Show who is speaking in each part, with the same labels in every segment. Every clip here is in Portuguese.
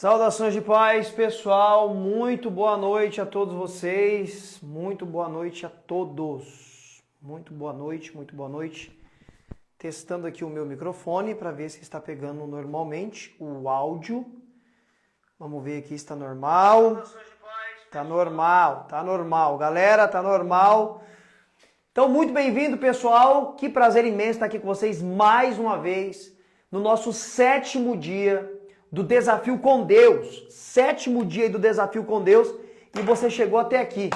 Speaker 1: Saudações de paz, pessoal. Muito boa noite a todos vocês. Muito boa noite a todos. Muito boa noite, muito boa noite. Testando aqui o meu microfone para ver se está pegando normalmente o áudio. Vamos ver aqui se está normal. Tá normal, tá normal. Galera, tá normal. Então, muito bem-vindo, pessoal. Que prazer imenso estar aqui com vocês mais uma vez no nosso 7º dia do Desafio com Deus. 7º dia do Desafio com Deus e você chegou até aqui.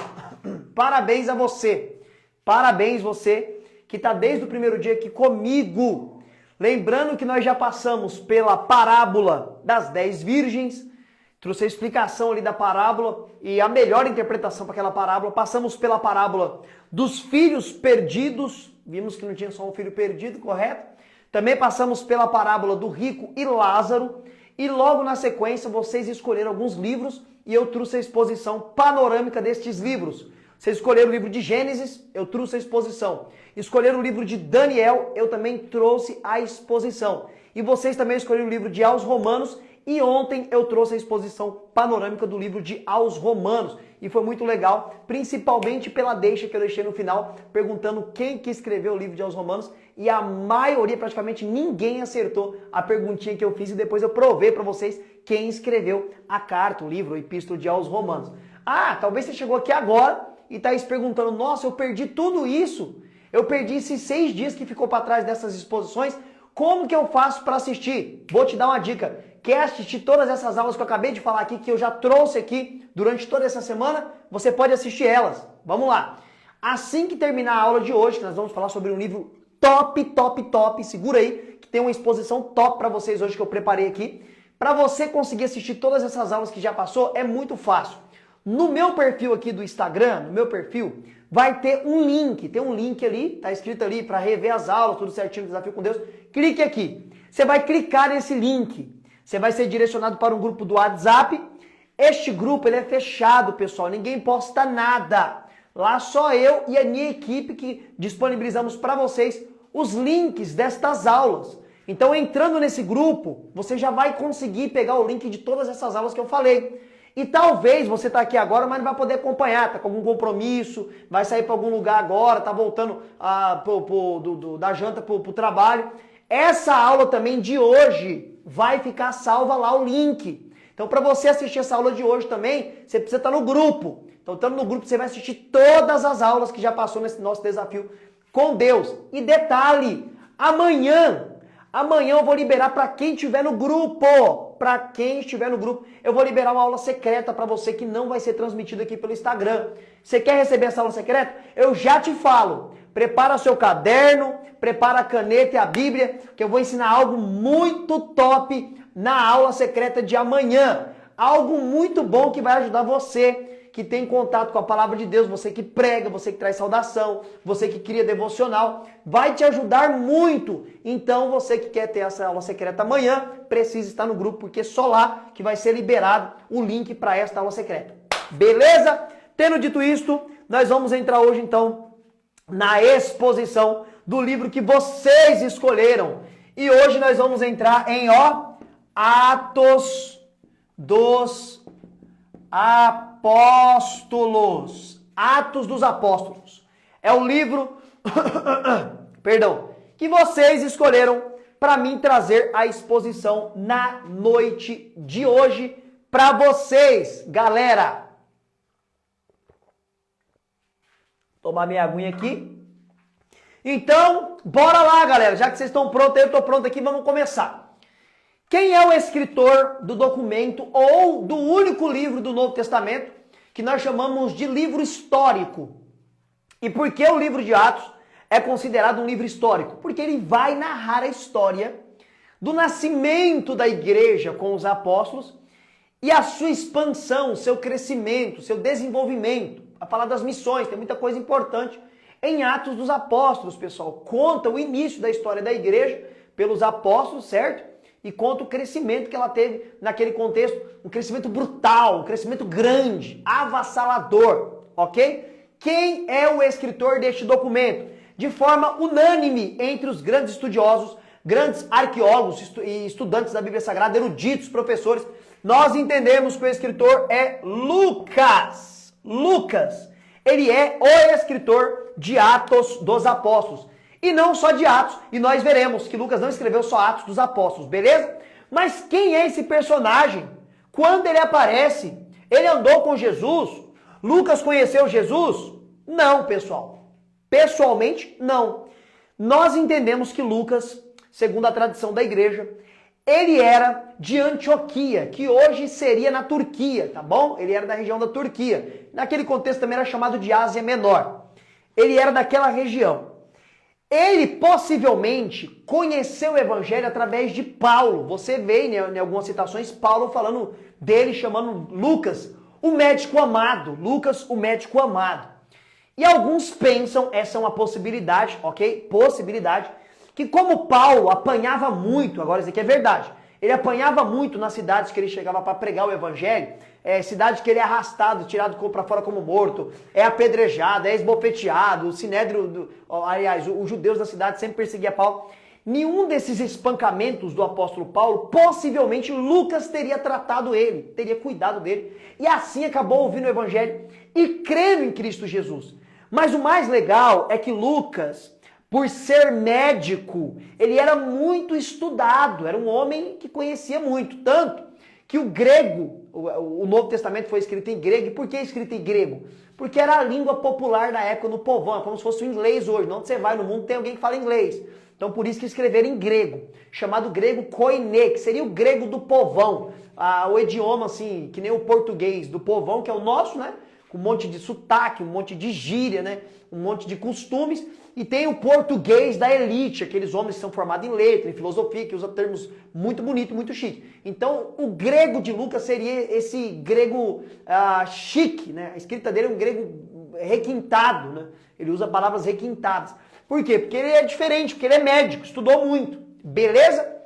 Speaker 1: Parabéns a você. Parabéns você que está desde o primeiro dia aqui comigo. Lembrando que nós já passamos pela parábola das 10 virgens, trouxe a explicação ali da parábola e a melhor interpretação para aquela parábola. Passamos pela parábola dos filhos perdidos, vimos que não tinha só um filho perdido, correto? Também passamos pela parábola do rico e Lázaro. E logo na sequência vocês escolheram alguns livros e eu trouxe a exposição panorâmica destes livros. Vocês escolheram o livro de Gênesis, eu trouxe a exposição. Escolheram o livro de Daniel, eu também trouxe a exposição. E vocês também escolheram o livro de Aos Romanos e ontem eu trouxe a exposição panorâmica do livro de Aos Romanos. E foi muito legal, principalmente pela deixa que eu deixei no final, perguntando quem que escreveu o livro de Aos Romanos. E a maioria, praticamente ninguém acertou a perguntinha que eu fiz e depois eu provei para vocês quem escreveu a carta, o livro, o epístolo de Aos Romanos. Ah, talvez você chegou aqui agora e está aí se perguntando, nossa, eu perdi tudo isso. Eu perdi esses 6 dias que ficou para trás dessas exposições. Como que eu faço para assistir? Vou te dar uma dica. Quer assistir todas essas aulas que eu acabei de falar aqui, que eu já trouxe aqui durante toda essa semana? Você pode assistir elas. Vamos lá. Assim que terminar a aula de hoje, que nós vamos falar sobre um livro top, segura aí, que tem uma exposição top para vocês hoje que eu preparei aqui. Para você conseguir assistir todas essas aulas que já passou, é muito fácil. No meu perfil aqui do Instagram, no meu perfil, vai ter um link. Tem um link ali, tá escrito ali para rever as aulas, tudo certinho, Desafio com Deus. Clique aqui. Você vai clicar nesse link. Você vai ser direcionado para um grupo do WhatsApp. Este grupo ele é fechado, pessoal. Ninguém posta nada. Lá só eu e a minha equipe que disponibilizamos para vocês os links destas aulas. Então, entrando nesse grupo, você já vai conseguir pegar o link de todas essas aulas que eu falei. E talvez você está aqui agora, mas não vai poder acompanhar, está com algum compromisso, vai sair para algum lugar agora, está voltando da janta para o trabalho. Essa aula também de hoje vai ficar salva lá o link. Então, para você assistir essa aula de hoje também, você precisa estar no grupo. Então, estando no grupo, você vai assistir todas as aulas que já passou nesse nosso desafio com Deus. E detalhe, amanhã eu vou liberar para quem estiver no grupo. Para quem estiver no grupo, eu vou liberar uma aula secreta para você que não vai ser transmitida aqui pelo Instagram. Você quer receber essa aula secreta? Eu já te falo. Prepara seu caderno, prepara a caneta e a Bíblia, que eu vou ensinar algo muito top na aula secreta de amanhã. Algo muito bom que vai ajudar você que tem contato com a palavra de Deus, você que prega, você que traz saudação, você que cria devocional, vai te ajudar muito. Então, você que quer ter essa aula secreta amanhã, precisa estar no grupo, porque só lá que vai ser liberado o link para esta aula secreta. Beleza? Tendo dito isto, nós vamos entrar hoje, então, na exposição do livro que vocês escolheram. E hoje nós vamos entrar em, Atos dos Apóstolos. Atos dos Apóstolos. É o livro, que vocês escolheram para mim trazer a exposição na noite de hoje para vocês, galera. Tomar minha aguinha aqui. Então, bora lá, galera. Já que vocês estão prontos, eu estou pronto aqui, vamos começar. Quem é o escritor do documento ou do único livro do Novo Testamento que nós chamamos de livro histórico? E por que o livro de Atos é considerado um livro histórico? Porque ele vai narrar a história do nascimento da igreja com os apóstolos e a sua expansão, seu crescimento, seu desenvolvimento. A falar das missões, tem muita coisa importante em Atos dos Apóstolos, pessoal. Conta o início da história da igreja pelos apóstolos, certo? E conta o crescimento que ela teve naquele contexto, um crescimento brutal, um crescimento grande, avassalador, ok? Quem é o escritor deste documento? De forma unânime entre os grandes estudiosos, grandes arqueólogos e estudantes da Bíblia Sagrada, eruditos, professores, Nós entendemos que o escritor é Lucas. Lucas, ele é o escritor de Atos dos Apóstolos. E não só de Atos, e nós veremos que Lucas não escreveu só Atos dos Apóstolos, beleza? Mas quem é esse personagem? Quando ele aparece, ele andou com Jesus? Lucas conheceu Jesus? Não, pessoal. Pessoalmente, não. Nós entendemos que Lucas, segundo a tradição da igreja, ele era de Antioquia, que hoje seria na Turquia, tá bom? Ele era da região da Turquia. Naquele contexto também era chamado de Ásia Menor. Ele era daquela região. Ele possivelmente conheceu o evangelho através de Paulo. Você vê em algumas citações Paulo falando dele, chamando Lucas, o médico amado. Lucas, o médico amado. E alguns pensam, essa é uma possibilidade, ok? Possibilidade, que como Paulo apanhava muito, agora isso aqui é verdade, ele apanhava muito nas cidades que ele chegava para pregar o evangelho, cidade que ele é arrastado, tirado para fora como morto, é apedrejado, é esbofeteado, o sinédrio, aliás, os judeus da cidade sempre perseguiam Paulo. Nenhum desses espancamentos do apóstolo Paulo, possivelmente Lucas teria tratado ele, teria cuidado dele, e assim acabou ouvindo o evangelho e crendo em Cristo Jesus. Mas o mais legal é que Lucas, por ser médico, ele era muito estudado, era um homem que conhecia muito, tanto que o grego, o Novo Testamento foi escrito em grego. E por que escrito em grego? Porque era a língua popular da época no povão, como se fosse o inglês hoje. Onde você vai no mundo tem alguém que fala inglês. Então por isso que escreveram em grego, chamado grego koiné, que seria o grego do povão. O idioma assim, que nem o português do povão, que é o nosso, né? Com um monte de sotaque, um monte de gíria, né? Um monte de costumes. E tem o português da elite, aqueles homens que são formados em letra, em filosofia, que usam termos muito bonitos, muito chique. Então, o grego de Lucas seria esse grego chique, né? A escrita dele é um grego requintado, né? Ele usa palavras requintadas. Por quê? Porque ele é diferente, porque ele é médico, estudou muito. Beleza?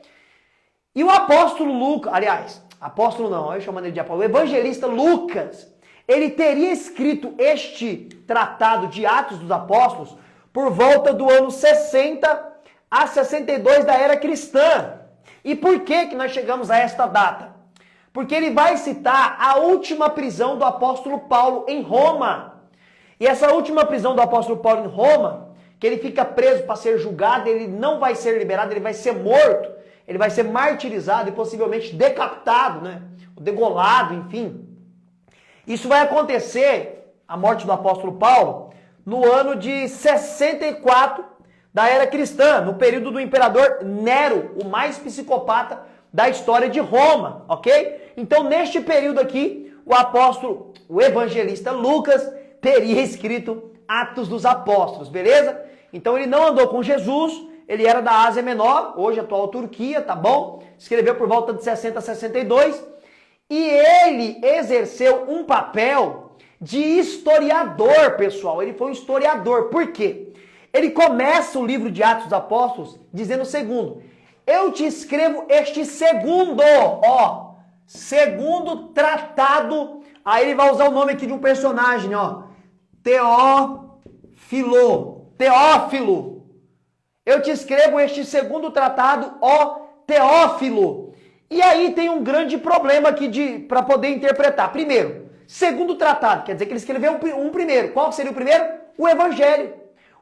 Speaker 1: E o apóstolo Lucas, aliás, apóstolo não, eu chamo ele de apóstolo, o evangelista Lucas, ele teria escrito este tratado de Atos dos Apóstolos por volta do ano 60 a 62 da era cristã. E por que nós chegamos a esta data? Porque ele vai citar a última prisão do apóstolo Paulo em Roma. E essa última prisão do apóstolo Paulo em Roma, que ele fica preso para ser julgado, ele não vai ser liberado, ele vai ser morto, ele vai ser martirizado e possivelmente decapitado, né? Degolado, enfim. Isso vai acontecer, a morte do apóstolo Paulo, no ano de 64 da era cristã, no período do imperador Nero, o mais psicopata da história de Roma, ok? Então, neste período aqui, o evangelista Lucas teria escrito Atos dos Apóstolos, beleza? Então, ele não andou com Jesus, ele era da Ásia Menor, hoje atual Turquia, tá bom? Escreveu por volta de 60 a 62, e ele exerceu um papel de historiador, pessoal. Ele foi um historiador. Por quê? Ele começa o livro de Atos dos Apóstolos dizendo o segundo: eu te escrevo este segundo tratado. Aí ele vai usar o nome aqui de um personagem, Teófilo. Eu te escrevo este segundo tratado, Teófilo. E aí tem um grande problema aqui para poder interpretar. Primeiro, segundo tratado, quer dizer que ele escreveu um primeiro. Qual seria o primeiro? O Evangelho.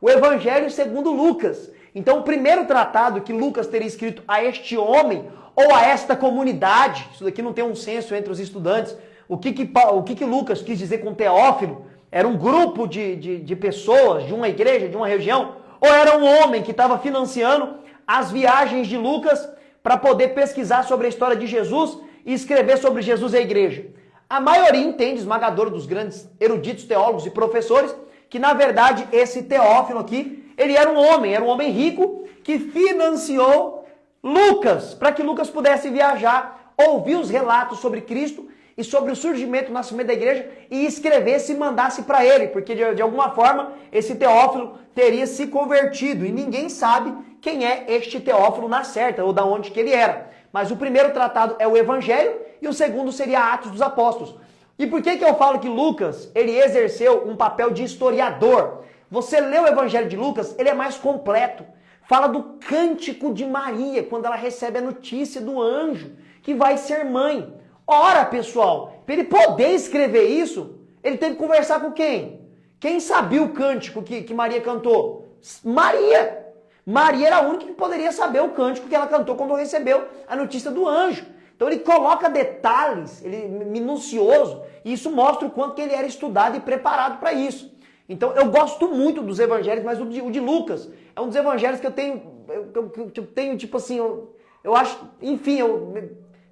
Speaker 1: O Evangelho segundo Lucas. Então, o primeiro tratado que Lucas teria escrito a este homem ou a esta comunidade, isso daqui não tem um senso entre os estudantes, o que Lucas quis dizer com Teófilo? Era um grupo de pessoas, de uma igreja, de uma região? Ou era um homem que estava financiando as viagens de Lucas para poder pesquisar sobre a história de Jesus e escrever sobre Jesus e a igreja? A maioria entende, esmagadora dos grandes eruditos, teólogos e professores, que na verdade esse Teófilo aqui, ele era um homem rico que financiou Lucas, para que Lucas pudesse viajar, ouvir os relatos sobre Cristo e sobre o surgimento, o nascimento da igreja e escrevesse e mandasse para ele, porque de alguma forma esse Teófilo teria se convertido e ninguém sabe quem é este Teófilo na certa ou da onde que ele era. Mas o primeiro tratado é o Evangelho e o segundo seria Atos dos Apóstolos. E por que eu falo que Lucas, ele exerceu um papel de historiador? Você lê o Evangelho de Lucas, ele é mais completo. Fala do cântico de Maria, quando ela recebe a notícia do anjo, que vai ser mãe. Ora, pessoal, para ele poder escrever isso, ele teve que conversar com quem? Quem sabia o cântico que Maria cantou? Maria! Maria era a única que poderia saber o cântico que ela cantou quando recebeu a notícia do anjo. Então ele coloca detalhes, ele minucioso, e isso mostra o quanto que ele era estudado e preparado para isso. Então eu gosto muito dos evangelhos, mas o de Lucas é um dos evangelhos que eu tenho tipo assim, eu acho, enfim,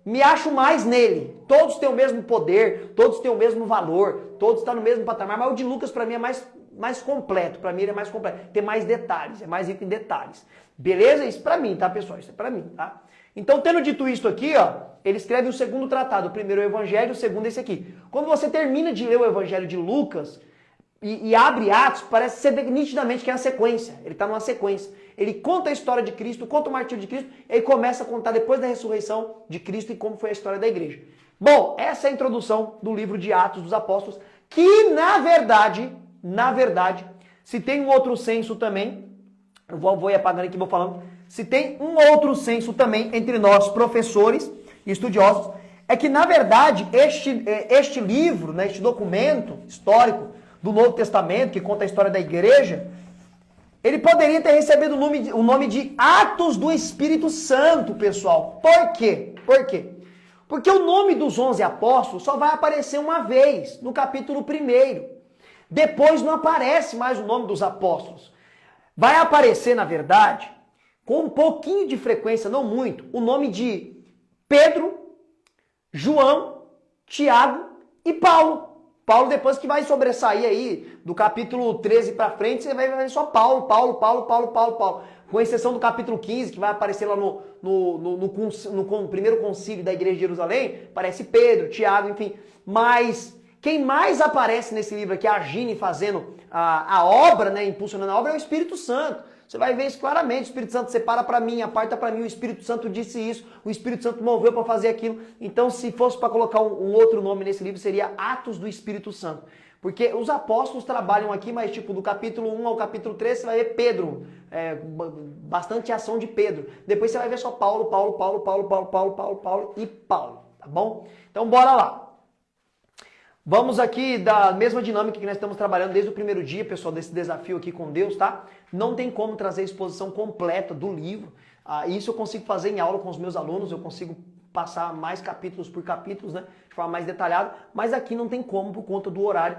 Speaker 1: me acho mais nele. Todos têm o mesmo poder, todos têm o mesmo valor, todos estão no mesmo patamar, mas o de Lucas para mim é mais completo, para mim ele é mais completo, tem mais detalhes, é mais rico em detalhes. Beleza? Isso para mim, tá, pessoal? Isso é para mim, tá? Então, tendo dito isso aqui, ó, ele escreve o segundo tratado, o primeiro é o evangelho, o segundo é esse aqui. Quando você termina de ler o evangelho de Lucas e abre Atos, parece ser nitidamente que é a sequência, ele está numa sequência. Ele conta a história de Cristo, conta o martírio de Cristo, e aí começa a contar depois da ressurreição de Cristo e como foi a história da igreja. Bom, essa é a introdução do livro de Atos dos Apóstolos, que na verdade, se tem um outro senso também, eu vou ir apagando aqui e vou falando, se tem um outro senso também entre nós, professores e estudiosos, é que na verdade este livro, né, este documento histórico do Novo Testamento, que conta a história da igreja, ele poderia ter recebido o nome de Atos do Espírito Santo, pessoal. Por quê? Por quê? Porque o nome dos 11 apóstolos só vai aparecer uma vez, no capítulo 1. Depois não aparece mais o nome dos apóstolos. Vai aparecer, na verdade, com um pouquinho de frequência, não muito, o nome de Pedro, João, Tiago e Paulo. Paulo depois que vai sobressair aí, do capítulo 13 para frente, você vai ver só Paulo. Com exceção do capítulo 15, que vai aparecer lá no primeiro concílio da igreja de Jerusalém, aparece Pedro, Tiago, enfim. Mas quem mais aparece nesse livro aqui, agindo e fazendo a obra, né, impulsionando a obra, é o Espírito Santo. Você vai ver isso claramente, o Espírito Santo separa para mim, aparta para mim, o Espírito Santo disse isso, o Espírito Santo moveu para fazer aquilo. Então, se fosse para colocar um outro nome nesse livro, seria Atos do Espírito Santo. Porque os apóstolos trabalham aqui, mas tipo, do capítulo 1 ao capítulo 3, você vai ver Pedro, bastante ação de Pedro. Depois você vai ver só Paulo e Paulo, tá bom? Então, bora lá. Vamos aqui da mesma dinâmica que nós estamos trabalhando desde o primeiro dia, pessoal, desse desafio aqui com Deus, tá? Não tem como trazer a exposição completa do livro. Isso eu consigo fazer em aula com os meus alunos, eu consigo passar mais capítulos por capítulos, né? De forma mais detalhada, mas aqui não tem como por conta do horário,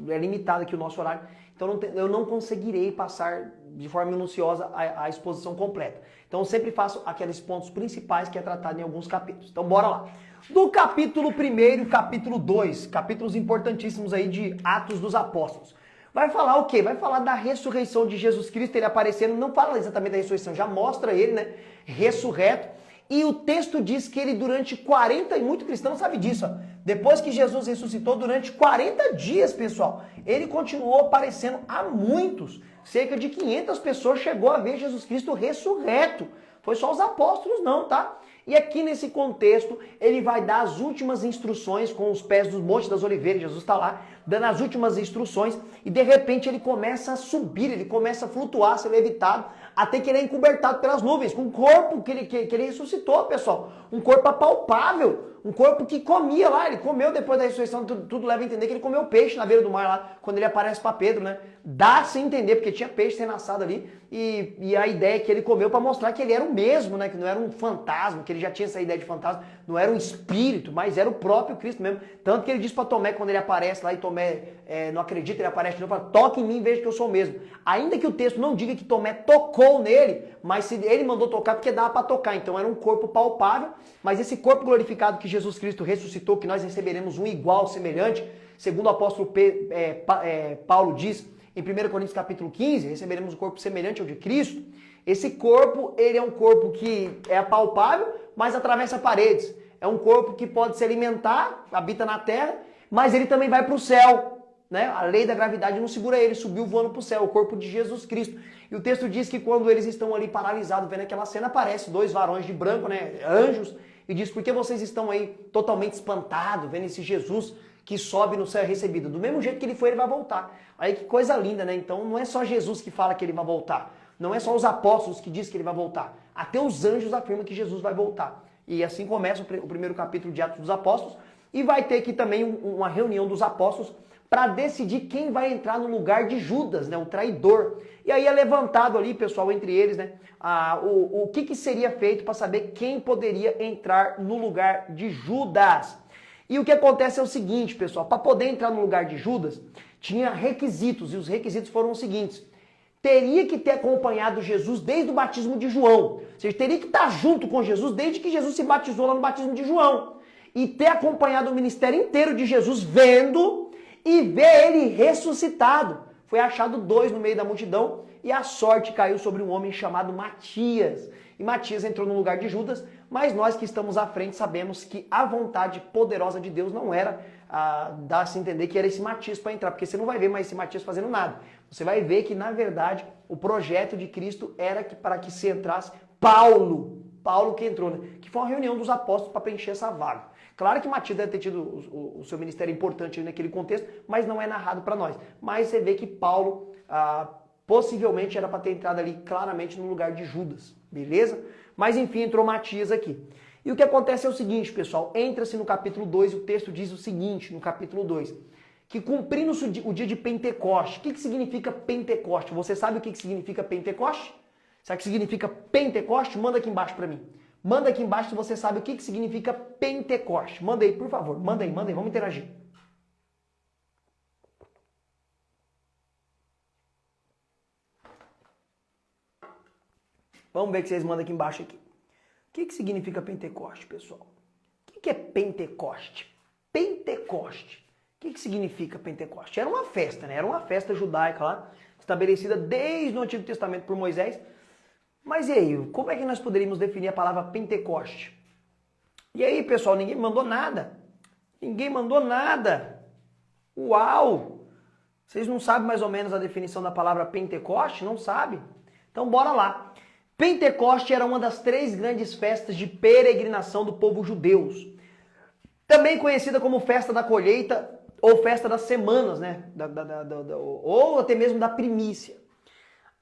Speaker 1: é limitado aqui o nosso horário. Então eu não conseguirei passar de forma minuciosa a exposição completa. Então eu sempre faço aqueles pontos principais que é tratado em alguns capítulos. Então bora lá. Do capítulo 1 e capítulo 2, capítulos importantíssimos aí de Atos dos Apóstolos. Vai falar o quê? Vai falar da ressurreição de Jesus Cristo, ele aparecendo, não fala exatamente da ressurreição, já mostra ele, né, ressurreto. E o texto diz que ele durante 40, e muito cristão sabe disso, ó, depois que Jesus ressuscitou, durante 40 dias, pessoal, ele continuou aparecendo a muitos. Cerca de 500 pessoas chegou a ver Jesus Cristo ressurreto. Foi só os apóstolos não, tá? E aqui nesse contexto, ele vai dar as últimas instruções com os pés do Monte das Oliveiras. Jesus está lá, dando as últimas instruções, e de repente ele começa a subir, ele começa a flutuar, a ser levitado, até que ele é encobertado pelas nuvens, com o corpo que ele ressuscitou, pessoal. Um corpo apalpável, um corpo que comia lá, ele comeu depois da ressurreição, tudo leva a entender que ele comeu peixe na beira do mar lá, quando ele aparece para Pedro, né? Dá-se a entender, porque tinha peixe sendo assado ali, e a ideia é que ele comeu para mostrar que ele era o mesmo, né? Que não era um fantasma, que ele já tinha essa ideia de fantasma, não era um espírito, mas era o próprio Cristo mesmo. Tanto que ele diz para Tomé, quando ele aparece lá, e Tomé não acredita, ele aparece de novo, fala, toque em mim e veja que eu sou o mesmo. Ainda que o texto não diga que Tomé tocou nele, mas se ele mandou tocar, porque dava para tocar. Então era um corpo palpável, mas esse corpo glorificado que Jesus Cristo ressuscitou, que nós receberemos um igual, semelhante, segundo o apóstolo Paulo diz, em 1 Coríntios capítulo 15, receberemos um corpo semelhante ao de Cristo. Esse corpo, ele é um corpo que é palpável, mas atravessa paredes. É um corpo que pode se alimentar, habita na terra, mas ele também vai para o céu. Né? A lei da gravidade não segura ele, subiu voando para o céu, o corpo de Jesus Cristo. E o texto diz que quando eles estão ali paralisados, vendo aquela cena, aparece 2 varões de branco, né? Anjos, e diz, por que vocês estão aí totalmente espantados, vendo esse Jesus que sobe no céu recebido? Do mesmo jeito que ele foi, ele vai voltar. Aí que coisa linda, né? Então não é só Jesus que fala que ele vai voltar. Não é só os apóstolos que dizem que ele vai voltar. Até os anjos afirmam que Jesus vai voltar. E assim começa o primeiro capítulo de Atos dos Apóstolos. E vai ter aqui também uma reunião dos apóstolos para decidir quem vai entrar no lugar de Judas, né, o traidor. E aí é levantado ali, pessoal, entre eles, né, o que seria feito para saber quem poderia entrar no lugar de Judas. E o que acontece é o seguinte, pessoal, para poder entrar no lugar de Judas, tinha requisitos, e os requisitos foram os seguintes. Teria que ter acompanhado Jesus desde o batismo de João. Ou seja, teria que estar junto com Jesus desde que Jesus se batizou lá no batismo de João. E ter acompanhado o ministério inteiro de Jesus, vendo e ver ele ressuscitado. Foi achado 2 no meio da multidão e a sorte caiu sobre um homem chamado Matias. E Matias entrou no lugar de Judas, mas nós que estamos à frente sabemos que a vontade poderosa de Deus não era dar-se a entender que era esse Matias para entrar, porque você não vai ver mais esse Matias fazendo nada. Você vai ver que, na verdade, o projeto de Cristo era que para que se entrasse Paulo que entrou, né? Que foi uma reunião dos apóstolos para preencher essa vaga. Claro que Matias deve ter tido o seu ministério importante naquele contexto, mas não é narrado para nós. Mas você vê que Paulo possivelmente era para ter entrado ali claramente no lugar de Judas, beleza? Mas enfim, entrou Matias aqui. E o que acontece é o seguinte, pessoal, entra-se no capítulo 2 e o texto diz o seguinte, no capítulo 2, que cumprindo-se o dia de Pentecoste. O que significa Pentecoste? Você sabe o que significa Pentecoste? Sabe o que significa Pentecoste? Manda aqui embaixo para mim. Manda aqui embaixo se você sabe o que significa Pentecoste. Manda aí, por favor. Manda aí, vamos interagir. Vamos ver o que vocês mandam aqui embaixo aqui. O que significa Pentecoste, pessoal? O que é Pentecoste? Pentecoste. O que significa Pentecoste? Era uma festa, né? Era uma festa judaica lá, estabelecida desde o Antigo Testamento por Moisés. Mas e aí, como é que nós poderíamos definir a palavra Pentecoste? E aí, pessoal, ninguém mandou nada. Ninguém mandou nada. Uau! Vocês não sabem mais ou menos a definição da palavra Pentecoste? Não sabem? Então bora lá. Pentecoste era uma das 3 grandes festas de peregrinação do povo judeu. Também conhecida como festa da colheita ou festa das semanas, né? Ou até mesmo da primícia.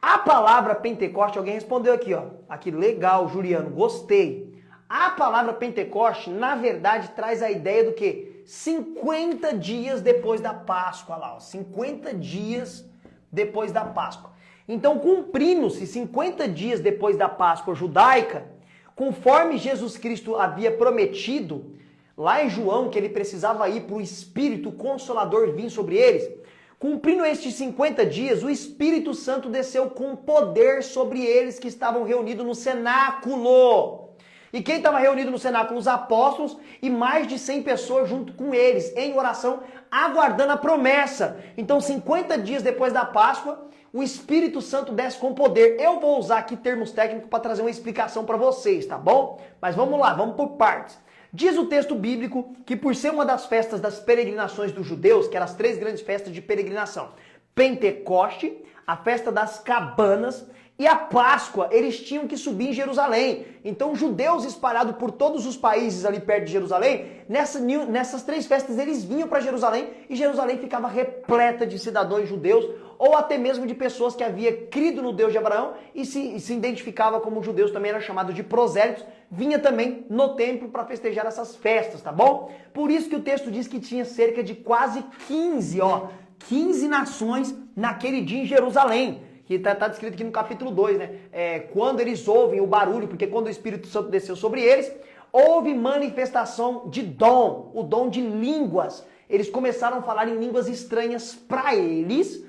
Speaker 1: A palavra Pentecoste, alguém respondeu aqui, ó. Aqui, legal, Juliano, gostei. A palavra Pentecoste, na verdade, traz a ideia do quê? 50 dias depois da Páscoa lá, ó. 50 dias depois da Páscoa. Então, cumprindo-se 50 dias depois da Páscoa judaica, conforme Jesus Cristo havia prometido, lá em João, que ele precisava ir para o Espírito Consolador vir sobre eles, cumprindo estes 50 dias, o Espírito Santo desceu com poder sobre eles que estavam reunidos no cenáculo. E quem estava reunido no cenáculo? Os apóstolos e mais de 100 pessoas junto com eles, em oração, aguardando a promessa. Então, 50 dias depois da Páscoa, o Espírito Santo desce com poder. Eu vou usar aqui termos técnicos para trazer uma explicação para vocês, tá bom? Mas vamos lá, vamos por partes. Diz o texto bíblico que por ser uma das festas das peregrinações dos judeus, que eram as 3 grandes festas de peregrinação, Pentecoste, a festa das cabanas e a Páscoa, eles tinham que subir em Jerusalém. Então judeus espalhados por todos os países ali perto de Jerusalém, nessas 3 festas eles vinham para Jerusalém e Jerusalém ficava repleta de cidadãos judeus ou até mesmo de pessoas que haviam crido no Deus de Abraão e se identificava como judeus, também eram chamados de prosélitos, vinha também no templo para festejar essas festas, tá bom? Por isso que o texto diz que tinha cerca de quase 15 nações naquele dia em Jerusalém, que está descrito aqui no capítulo 2, né? Quando eles ouvem o barulho, porque quando o Espírito Santo desceu sobre eles, houve manifestação de dom, o dom de línguas. Eles começaram a falar em línguas estranhas para eles,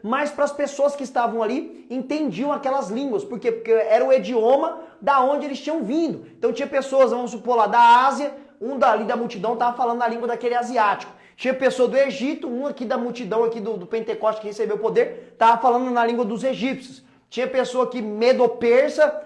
Speaker 1: mas para as pessoas que estavam ali entendiam aquelas línguas. Por quê? Porque era o idioma da onde eles tinham vindo. Então tinha pessoas, vamos supor lá, da Ásia, um dali da multidão estava falando na língua daquele asiático. Tinha pessoa do Egito, um aqui da multidão aqui do Pentecoste que recebeu o poder, estava falando na língua dos egípcios. Tinha pessoa aqui medo-persa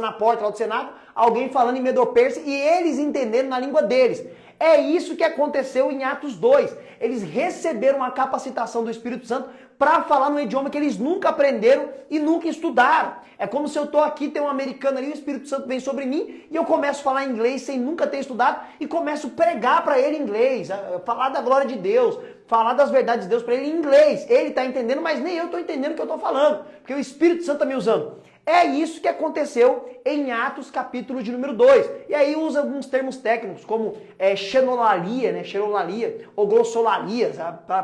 Speaker 1: na porta lá do Senado, alguém falando em medo-persa e eles entendendo na língua deles. É isso que aconteceu em Atos 2. Eles receberam a capacitação do Espírito Santo para falar no idioma que eles nunca aprenderam e nunca estudaram. É como se eu estou aqui, tem um americano ali, o Espírito Santo vem sobre mim e eu começo a falar inglês sem nunca ter estudado e começo a pregar para ele em inglês, falar da glória de Deus, falar das verdades de Deus para ele em inglês. Ele está entendendo, mas nem eu estou entendendo o que eu estou falando, porque o Espírito Santo está me usando. É isso que aconteceu em Atos capítulo de número 2. E aí usa alguns termos técnicos como xenolalia, né? Xenolalia ou glossolalia,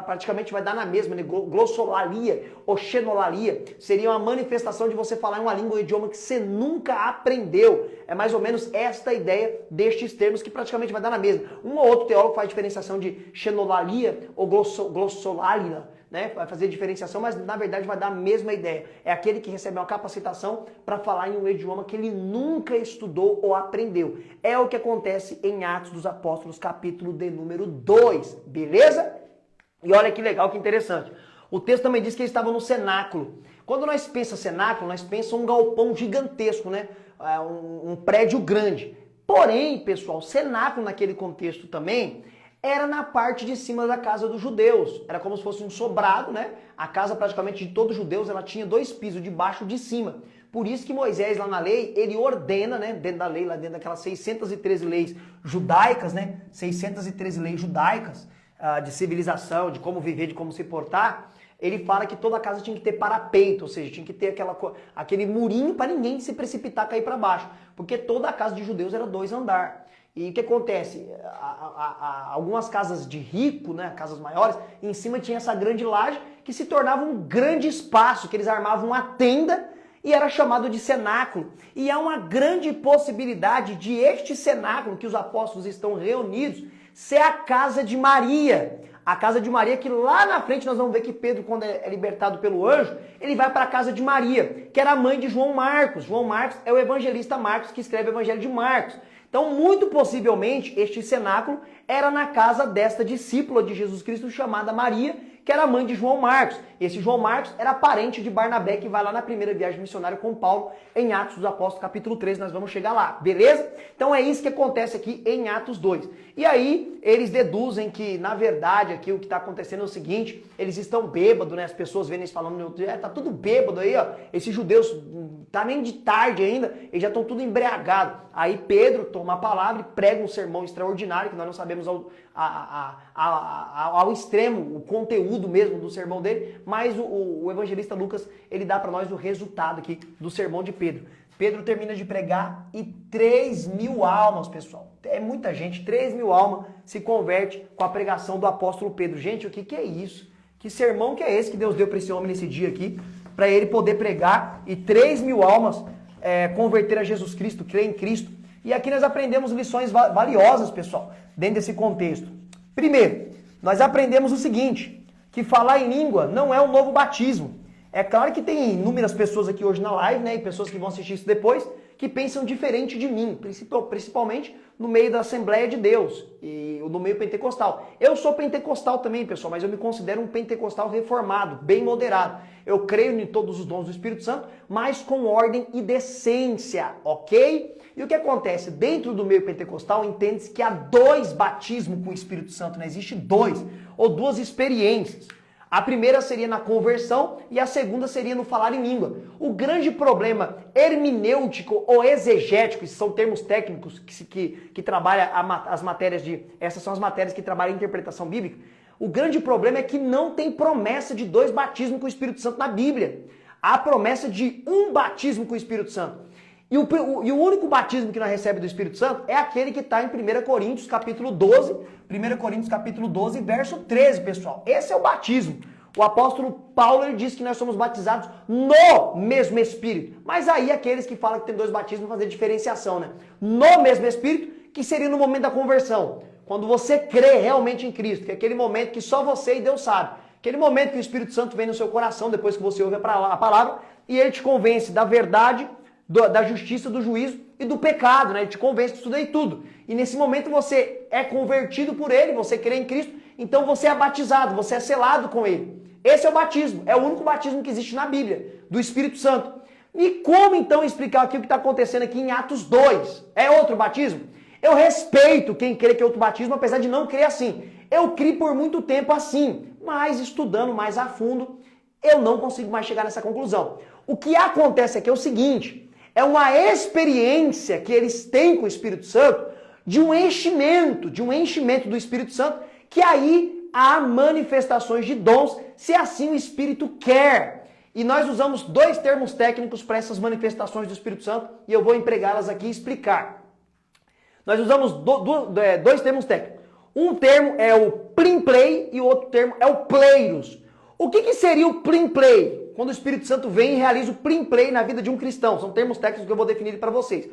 Speaker 1: praticamente vai dar na mesma, né? Glossolalia ou xenolalia seria uma manifestação de você falar em uma língua ou idioma que você nunca aprendeu. É mais ou menos esta a ideia destes termos que praticamente vai dar na mesma. Um ou outro teólogo faz diferenciação de xenolalia ou glossolalia, né? Vai fazer diferenciação, mas na verdade vai dar a mesma ideia. É aquele que recebe uma capacitação para falar em um idioma que ele nunca estudou ou aprendeu. É o que acontece em Atos dos Apóstolos, capítulo de número 2, beleza? E olha que legal, que interessante. O texto também diz que eles estavam no cenáculo. Quando nós pensamos cenáculo, nós pensamos um galpão gigantesco, né? Um prédio grande. Porém, pessoal, cenáculo naquele contexto também era na parte de cima da casa dos judeus. Era como se fosse um sobrado, né? A casa praticamente de todos os judeus, ela tinha 2 pisos, de baixo e de cima. Por isso que Moisés, lá na lei, ele ordena, né? Dentro da lei, lá dentro daquelas 613 leis judaicas, né? 613 leis judaicas de civilização, de como viver, de como se portar. Ele fala que toda casa tinha que ter parapeito, ou seja, tinha que ter aquele murinho para ninguém se precipitar, cair para baixo. Porque toda a casa de judeus era 2 andares. E o que acontece? Algumas casas de rico, né, casas maiores, em cima tinha essa grande laje que se tornava um grande espaço, que eles armavam uma tenda e era chamado de cenáculo. E há uma grande possibilidade de este cenáculo que os apóstolos estão reunidos ser a casa de Maria. A casa de Maria, que lá na frente nós vamos ver que Pedro, quando é libertado pelo anjo, ele vai para a casa de Maria, que era a mãe de João Marcos. João Marcos é o evangelista Marcos, que escreve o evangelho de Marcos. Então, muito possivelmente, este cenáculo era na casa desta discípula de Jesus Cristo chamada Maria, que era a mãe de João Marcos. Esse João Marcos era parente de Barnabé, que vai lá na primeira viagem missionária com Paulo, em Atos dos Apóstolos, capítulo 3, nós vamos chegar lá, beleza? Então é isso que acontece aqui em Atos 2. E aí, eles deduzem que, na verdade, aqui o que está acontecendo é o seguinte, eles estão bêbados, né? As pessoas vendo eles falando, tá tudo bêbado aí, ó. Esses judeus, tá nem de tarde ainda, eles já estão tudo embriagados. Aí Pedro toma a palavra e prega um sermão extraordinário, que nós não sabemos ao extremo, o conteúdo mesmo do sermão dele, mas o evangelista Lucas, ele dá para nós o resultado aqui do sermão de Pedro. Pedro termina de pregar e 3.000 almas, pessoal. É muita gente, 3.000 almas se converte com a pregação do apóstolo Pedro. Gente, o que é isso? Que sermão que é esse que Deus deu para esse homem nesse dia aqui, para ele poder pregar e 3.000 almas converter a Jesus Cristo, crer em Cristo. E aqui nós aprendemos lições valiosas, pessoal, dentro desse contexto. Primeiro, nós aprendemos o seguinte, que falar em língua não é um novo batismo. É claro que tem inúmeras pessoas aqui hoje na live, né, e pessoas que vão assistir isso depois, que pensam diferente de mim, principalmente no meio da Assembleia de Deus e no meio pentecostal. Eu sou pentecostal também, pessoal, mas eu me considero um pentecostal reformado, bem moderado. Eu creio em todos os dons do Espírito Santo, mas com ordem e decência, ok? E o que acontece? Dentro do meio pentecostal, entende-se que há 2 batismos com o Espírito Santo, não existe 2, ou 2 experiências. A primeira seria na conversão e a segunda seria no falar em língua. O grande problema hermenêutico ou exegético, esses são termos técnicos que trabalham as matérias essas são as matérias que trabalham a interpretação bíblica. O grande problema é que não tem promessa de 2 batismos com o Espírito Santo na Bíblia. Há promessa de 1 batismo com o Espírito Santo. E o único batismo que nós recebemos do Espírito Santo é aquele que está em 1 Coríntios capítulo 12, 1 Coríntios capítulo 12, verso 13, pessoal. Esse é o batismo. O apóstolo Paulo ele diz que nós somos batizados no mesmo Espírito. Mas aí aqueles que falam que tem 2 batismos vão fazer diferenciação, né? No mesmo Espírito, que seria no momento da conversão. Quando você crê realmente em Cristo, que é aquele momento que só você e Deus sabe. Aquele momento que o Espírito Santo vem no seu coração, depois que você ouve a palavra, e ele te convence da verdade, da justiça, do juízo e do pecado, né? Ele te convence disso daí tudo. E nesse momento você é convertido por ele, você crê em Cristo, então você é batizado, você é selado com ele. Esse é o batismo, é o único batismo que existe na Bíblia, do Espírito Santo. E como então explicar aqui o que está acontecendo aqui em Atos 2? É outro batismo? Eu respeito quem crê que é outro batismo, apesar de não crer assim. Eu criei por muito tempo assim, mas estudando mais a fundo, eu não consigo mais chegar nessa conclusão. O que acontece aqui é o seguinte, é uma experiência que eles têm com o Espírito Santo de um enchimento do Espírito Santo, que aí há manifestações de dons, se assim o Espírito quer. E nós usamos dois termos técnicos para essas manifestações do Espírito Santo e eu vou empregá-las aqui e explicar. Nós usamos dois termos técnicos. Um termo é o plim-play e o outro termo é o pleiros. O que seria o plim-play? Quando o Espírito Santo vem e realiza o plim-play na vida de um cristão. São termos técnicos que eu vou definir para vocês.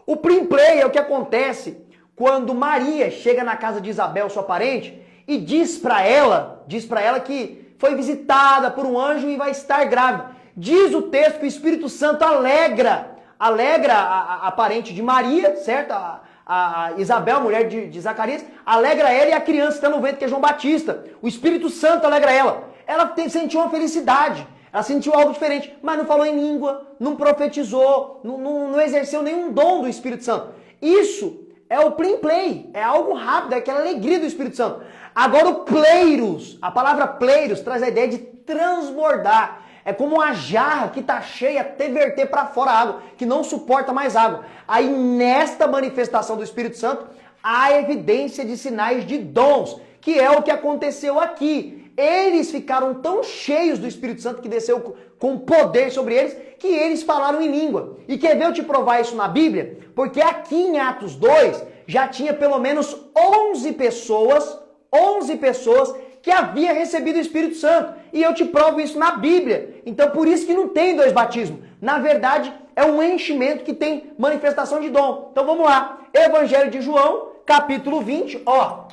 Speaker 1: O plim-play é o que acontece quando Maria chega na casa de Isabel, sua parente, e diz para ela que foi visitada por um anjo e vai estar grávida. Diz o texto que o Espírito Santo alegra a parente de Maria, certo? A Isabel, mulher de Zacarias, alegra ela e a criança que está no ventre, que é João Batista. O Espírito Santo alegra ela. Ela sentiu uma felicidade, ela sentiu algo diferente, mas não falou em língua, não profetizou, não exerceu nenhum dom do Espírito Santo. Isso é o plim-play, é algo rápido, é aquela alegria do Espírito Santo. Agora o pleiros, a palavra pleiros traz a ideia de transbordar. É como uma jarra que está cheia até verter para fora a água, que não suporta mais água. Aí nesta manifestação do Espírito Santo, há evidência de sinais de dons, que é o que aconteceu aqui. Eles ficaram tão cheios do Espírito Santo que desceu com poder sobre eles, que eles falaram em língua. E quer ver eu te provar isso na Bíblia? Porque aqui em Atos 2, já tinha pelo menos 11 pessoas que havia recebido o Espírito Santo. E eu te provo isso na Bíblia. Então por isso que não tem dois batismos. Na verdade, é um enchimento que tem manifestação de dom. Então vamos lá. Evangelho de João, capítulo 20.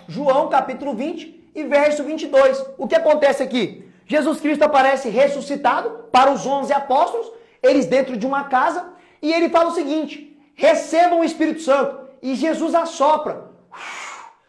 Speaker 1: João, capítulo 20 e verso 22. O que acontece aqui? Jesus Cristo aparece ressuscitado para os 11 apóstolos, eles dentro de uma casa, e ele fala o seguinte: recebam o Espírito Santo. E Jesus assopra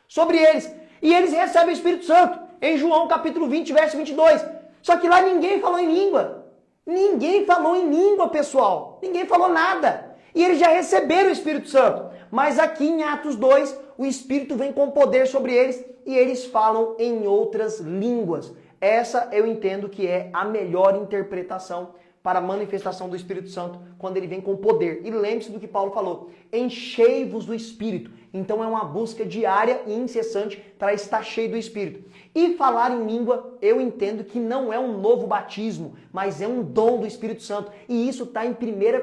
Speaker 1: sobre eles. E eles recebem o Espírito Santo. Em João capítulo 20, verso 22. Só que lá ninguém falou em língua. Ninguém falou em língua, pessoal. Ninguém falou nada. E eles já receberam o Espírito Santo. Mas aqui em Atos 2, o Espírito vem com poder sobre eles e eles falam em outras línguas. Essa eu entendo que é a melhor interpretação para a manifestação do Espírito Santo, quando ele vem com poder. E lembre-se do que Paulo falou: enchei-vos do Espírito. Então é uma busca diária e incessante para estar cheio do Espírito. E falar em língua, eu entendo que não é um novo batismo, mas é um dom do Espírito Santo. E isso está em 1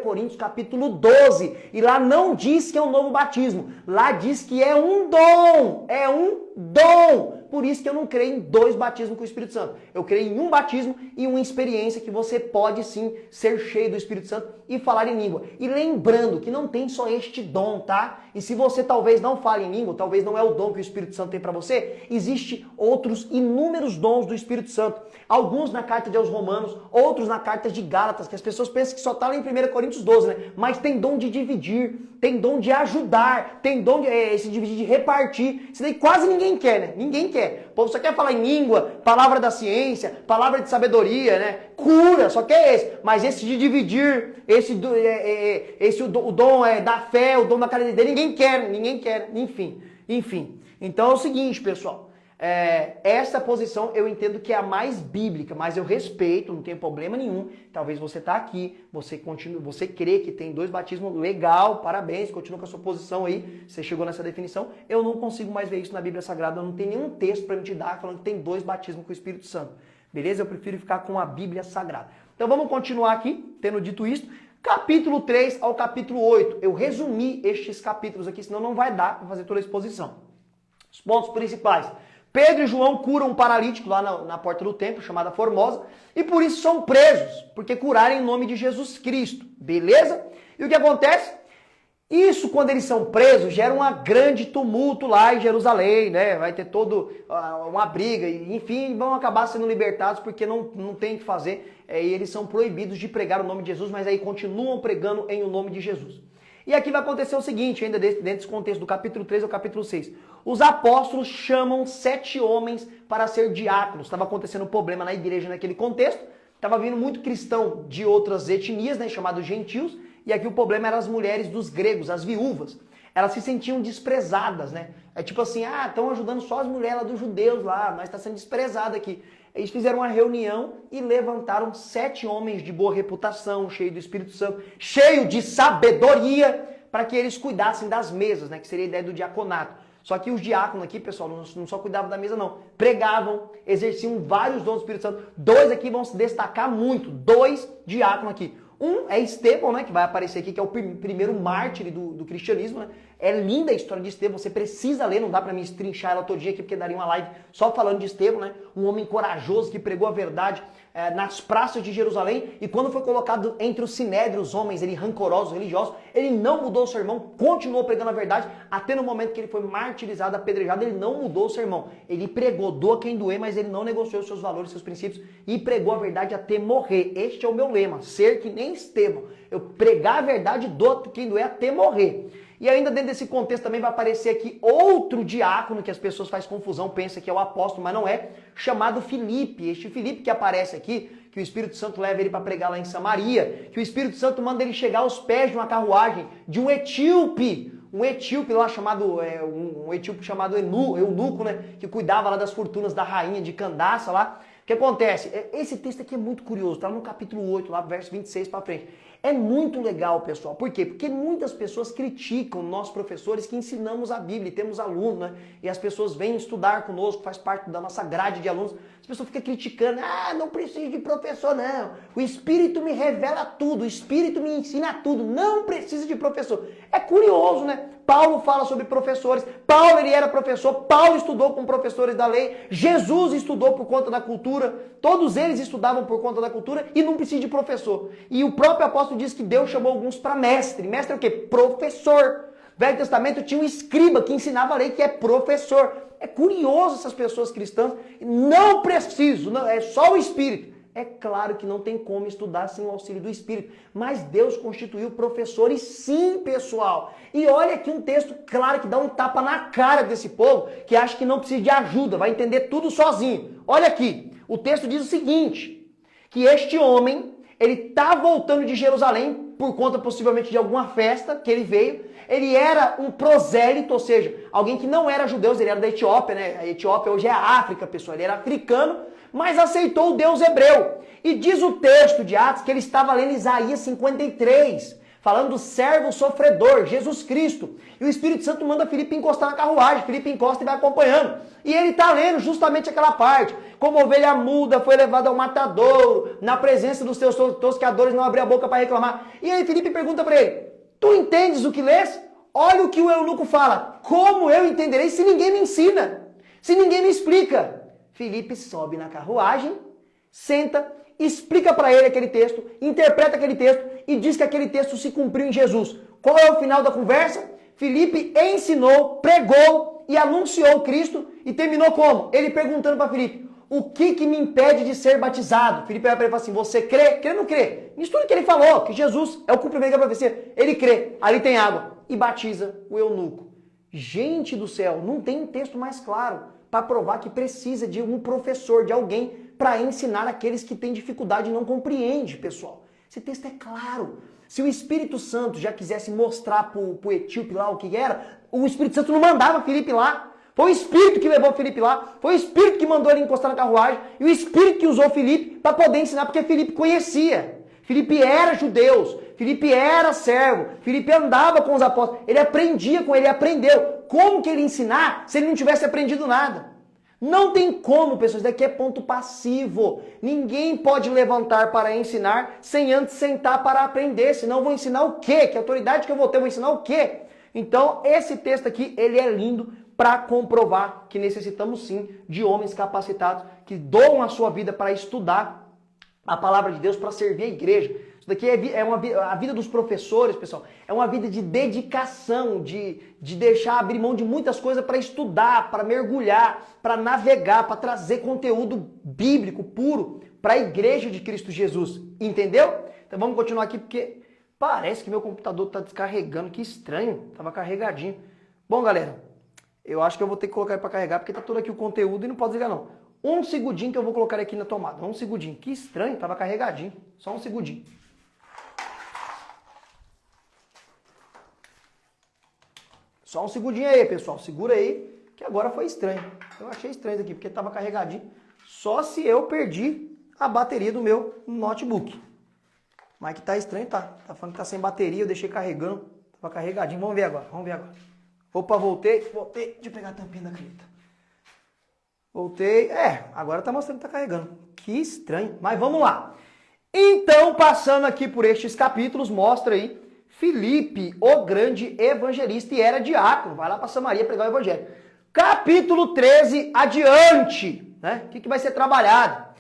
Speaker 1: Coríntios capítulo 12. E lá não diz que é um novo batismo. Lá diz que é um dom. É um dom. Por isso que eu não creio em dois batismos com o Espírito Santo. Eu creio em um batismo e uma experiência que você pode sim ser cheio do Espírito Santo e falar em língua. E lembrando que não tem só este dom, tá? E se você talvez não fale em língua, talvez não é o dom que o Espírito Santo tem para você, existe outros inúmeros dons do Espírito Santo. Alguns na carta de aos Romanos, outros na carta de Gálatas, que as pessoas pensam que só está lá em 1 Coríntios 12, né? Mas tem dom de dividir, tem dom de ajudar, tem dom de esse dividir, de repartir. Isso daí quase ninguém quer, né? Ninguém quer. O povo só quer falar em língua, palavra da ciência, palavra de sabedoria, né? Cura, só quer esse. Mas esse de dividir, o dom da fé, o dom da caridade, ninguém quer, enfim. Então é o seguinte, pessoal. Essa posição eu entendo que é a mais bíblica, mas eu respeito, não tenho problema nenhum. Talvez você está aqui, você crê que tem dois batismos, legal, parabéns, continua com a sua posição aí, você chegou nessa definição. Eu não consigo mais ver isso na Bíblia Sagrada, não tem nenhum texto para me te dar falando que tem dois batismos com o Espírito Santo. Beleza? Eu prefiro ficar com a Bíblia Sagrada. Então vamos continuar aqui, tendo dito isso. Capítulo 3 ao capítulo 8. Eu resumi estes capítulos aqui, senão não vai dar para fazer toda a exposição. Os pontos principais. Pedro e João curam um paralítico lá na porta do templo, chamada Formosa, e por isso são presos, porque curaram em nome de Jesus Cristo. Beleza? E o que acontece? Isso, quando eles são presos, gera um grande tumulto lá em Jerusalém, né? Vai ter toda uma briga, e, enfim, vão acabar sendo libertados porque não tem o que fazer. E eles são proibidos de pregar o nome de Jesus, mas aí continuam pregando em o nome de Jesus. E aqui vai acontecer o seguinte, ainda dentro desse contexto do capítulo 3 ao capítulo 6. Os apóstolos chamam 7 homens para ser diáconos. Estava acontecendo um problema na igreja naquele contexto. Estava vindo muito cristão de outras etnias, né, chamados gentios. E aqui o problema eram as mulheres dos gregos, as viúvas. Elas se sentiam desprezadas, né? É tipo assim, estão ajudando só as mulheres lá dos judeus lá, mas está sendo desprezada aqui. Eles fizeram uma reunião e levantaram 7 homens de boa reputação, cheio do Espírito Santo, cheio de sabedoria, para que eles cuidassem das mesas, né? Que seria a ideia do diaconato. Só que os diáconos aqui, pessoal, não só cuidavam da mesa, não. Pregavam, exerciam vários dons do Espírito Santo. 2 aqui vão se destacar muito. 2 diáconos aqui. Um é Estevão, né, que vai aparecer aqui, que é o primeiro mártir do cristianismo, né? É linda a história de Estevão, você precisa ler, não dá pra mim estrinchar ela todinha aqui, porque daria uma live só falando de Estevão, né? Um homem corajoso que pregou a verdade nas praças de Jerusalém, e quando foi colocado entre os sinédrios, os homens, ele rancorosos, religiosos, ele não mudou o sermão, continuou pregando a verdade, até no momento que ele foi martirizado, apedrejado, ele não mudou o sermão. Ele pregou, doa quem doer, mas ele não negociou os seus valores, seus princípios, e pregou a verdade até morrer. Este é o meu lema, ser que nem Estevão. Eu pregar a verdade, doa quem doer até morrer. E ainda dentro desse contexto também vai aparecer aqui outro diácono, que as pessoas fazem confusão, pensam que é o apóstolo, mas não é, chamado Filipe. Este Filipe que aparece aqui, que o Espírito Santo leva ele para pregar lá em Samaria, que o Espírito Santo manda ele chegar aos pés de uma carruagem de um etíope lá chamado, um etíope chamado Eunuco, né, que cuidava lá das fortunas da rainha de Candaça lá. O que acontece? Esse texto aqui é muito curioso, tá no capítulo 8, lá verso 26 para frente. É muito legal, pessoal. Por quê? Porque muitas pessoas criticam nós professores que ensinamos a Bíblia e temos alunos, né? E as pessoas vêm estudar conosco, faz parte da nossa grade de alunos. As pessoas ficam criticando, não preciso de professor, não. O Espírito me revela tudo, o Espírito me ensina tudo, não precisa de professor. É curioso, né? Paulo fala sobre professores, Paulo ele era professor, Paulo estudou com professores da lei, Jesus estudou por conta da cultura, todos eles estudavam por conta da cultura e não precisa de professor. E o próprio apóstolo diz que Deus chamou alguns para mestre. Mestre é o quê? Professor. Velho Testamento tinha um escriba que ensinava a lei, que é professor. É curioso essas pessoas cristãs, não preciso, não, é só o Espírito. É claro que não tem como estudar sem o auxílio do Espírito, mas Deus constituiu professores sim, pessoal. E olha aqui um texto claro que dá um tapa na cara desse povo, que acha que não precisa de ajuda, vai entender tudo sozinho. Olha aqui, o texto diz o seguinte, que este homem, ele está voltando de Jerusalém, por conta possivelmente de alguma festa que ele veio, ele era um prosélito, ou seja, alguém que não era judeu, ele era da Etiópia, né? A Etiópia hoje é a África, pessoal, ele era africano, mas aceitou o Deus hebreu. E diz o texto de Atos que ele estava lendo Isaías 53, falando do servo sofredor, Jesus Cristo. E o Espírito Santo manda Filipe encostar na carruagem, Filipe encosta e vai acompanhando. E ele está lendo justamente aquela parte. Como ovelha muda foi levada ao matadouro, na presença dos seus tosqueadores não abriu a boca para reclamar. E aí Filipe pergunta para ele, tu entendes o que lês? Olha o que o eunuco fala, como eu entenderei se ninguém me ensina, se ninguém me explica? Filipe sobe na carruagem, senta, explica para ele aquele texto, interpreta aquele texto e diz que aquele texto se cumpriu em Jesus. Qual é o final da conversa? Filipe ensinou, pregou e anunciou Cristo e terminou como? Ele perguntando para Filipe, o que me impede de ser batizado? Filipe vai para ele e fala assim, você crê? Crê ou não crê? Nisso tudo que ele falou, que Jesus é o cumprimento da profecia. Ele crê, ali tem água e batiza o eunuco. Gente do céu, não tem um texto mais claro para provar que precisa de um professor, de alguém para ensinar aqueles que têm dificuldade e não compreende, pessoal. Esse texto é claro. Se o Espírito Santo já quisesse mostrar para o etíope lá o que era, o Espírito Santo não mandava Filipe lá. Foi o Espírito que levou Filipe lá, foi o Espírito que mandou ele encostar na carruagem, e o Espírito que usou Filipe para poder ensinar, porque Filipe conhecia. Filipe era judeu, Filipe era servo, Filipe andava com os apóstolos, ele aprendia com ele, aprendeu. Como que ele ensinar se ele não tivesse aprendido nada? Não tem como, pessoal, isso daqui é ponto passivo. Ninguém pode levantar para ensinar sem antes sentar para aprender, senão eu vou ensinar o quê? Que autoridade que eu vou ter? Eu vou ensinar o quê? Então, esse texto aqui, ele é lindo para comprovar que necessitamos sim de homens capacitados que doam a sua vida para estudar a palavra de Deus, para servir a igreja. Isso daqui a vida dos professores, pessoal, é uma vida de dedicação, de deixar abrir mão de muitas coisas para estudar, para mergulhar, para navegar, para trazer conteúdo bíblico puro para a igreja de Cristo Jesus. Entendeu? Então vamos continuar aqui porque parece que meu computador está descarregando, que estranho, estava carregadinho. Bom, galera, eu acho que eu vou ter que colocar ele para carregar porque está todo aqui o conteúdo e não pode desligar não. Um segundinho que eu vou colocar aqui na tomada, um segundinho. Que estranho, estava carregadinho, só um segundinho. Só um segundinho aí, pessoal. Segura aí, que agora foi estranho. Eu achei estranho isso aqui, porque estava carregadinho. Só se eu perdi a bateria do meu notebook. Mas que tá estranho, tá. Tá falando que tá sem bateria, eu deixei carregando. Tava carregadinho. Vamos ver agora, vamos ver agora. Opa, voltei. Deixa eu pegar a tampinha da caneta. Voltei. Agora tá mostrando que tá carregando. Que estranho. Mas vamos lá. Então, passando aqui por estes capítulos, mostra aí Filipe, o grande evangelista, e era diácono. Vai lá pra Samaria pregar o evangelho. Capítulo 13, adiante. Né? O que vai ser trabalhado?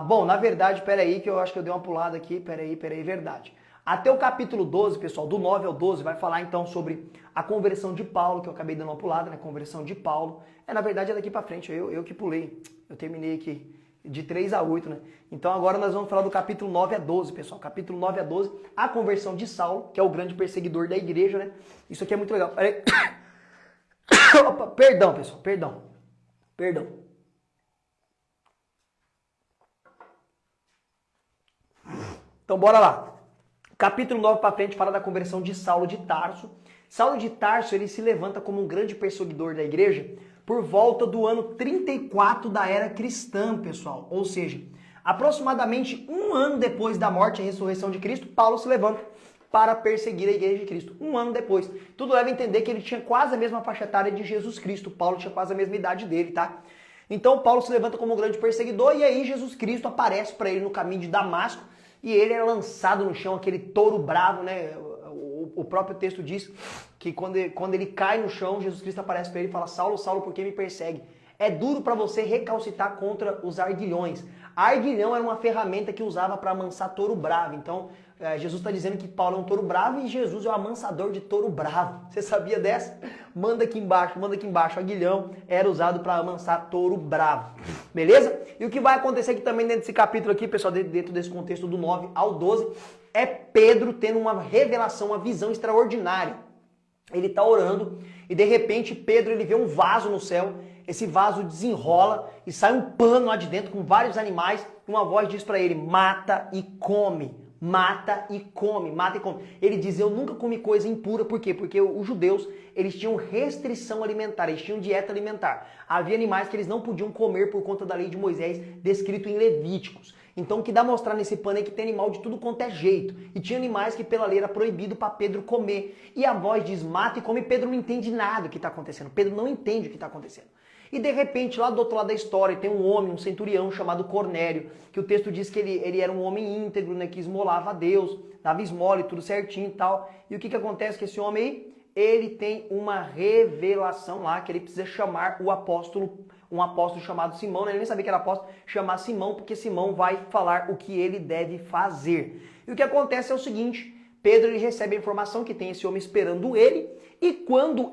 Speaker 1: Bom, na verdade, peraí, que eu acho que eu dei uma pulada aqui. Peraí, verdade. Até o capítulo 12, pessoal, do 9 ao 12, vai falar então sobre a conversão de Paulo, que eu acabei dando uma pulada, né? Conversão de Paulo. Na verdade, é daqui pra frente, eu que pulei. Eu terminei aqui de 3 a 8, né? Então agora nós vamos falar do capítulo 9 a 12, pessoal. Capítulo 9 a 12, a conversão de Saulo, que é o grande perseguidor da igreja, né? Isso aqui é muito legal. Peraí. Opa, perdão, pessoal, perdão. Então bora lá. Capítulo 9 para frente fala da conversão de Saulo de Tarso. Saulo de Tarso, ele se levanta como um grande perseguidor da igreja por volta do ano 34 da era cristã, pessoal. Ou seja, aproximadamente um ano depois da morte e ressurreição de Cristo, Paulo se levanta para perseguir a igreja de Cristo. Um ano depois. Tudo leva a entender que ele tinha quase a mesma faixa etária de Jesus Cristo. Paulo tinha quase a mesma idade dele, tá? Então Paulo se levanta como um grande perseguidor e aí Jesus Cristo aparece para ele no caminho de Damasco e ele é lançado no chão, aquele touro bravo, né? O próprio texto diz que quando ele cai no chão, Jesus Cristo aparece para ele e fala: Saulo, Saulo, por que me persegue? É duro para você recalcitar contra os arguilhões. Arguilhão era uma ferramenta que usava para amansar touro bravo. Então, Jesus está dizendo que Paulo é um touro bravo e Jesus é o amansador de touro bravo. Você sabia dessa? Manda aqui embaixo. Aguilhão era usado para amansar touro bravo. Beleza? E o que vai acontecer aqui também dentro desse capítulo aqui, pessoal, dentro desse contexto do 9 ao 12, é Pedro tendo uma revelação, uma visão extraordinária. Ele está orando e de repente Pedro ele vê um vaso no céu. Esse vaso desenrola e sai um pano lá de dentro com vários animais. E uma voz diz para ele: mata e come. Mata e come, mata e come. Ele diz: eu nunca comi coisa impura. Por quê? Porque os judeus, eles tinham restrição alimentar, eles tinham dieta alimentar. Havia animais que eles não podiam comer por conta da lei de Moisés, descrito em Levíticos. Então o que dá a mostrar nesse pano é que tem animal de tudo quanto é jeito. E tinha animais que pela lei era proibido para Pedro comer. E a voz diz: mata e come. Pedro não entende nada do que está acontecendo. Pedro não entende o que está acontecendo. E de repente, lá do outro lado da história, tem um homem, um centurião chamado Cornélio, que o texto diz que ele era um homem íntegro, né, que esmolava a Deus, dava esmola e tudo certinho e tal. E o que acontece com esse homem aí? Ele tem uma revelação lá, que ele precisa chamar o apóstolo, um apóstolo chamado Simão, né? Ele nem sabia que era apóstolo, chamar Simão, porque Simão vai falar o que ele deve fazer. E o que acontece é o seguinte: Pedro ele recebe a informação que tem esse homem esperando ele, e quando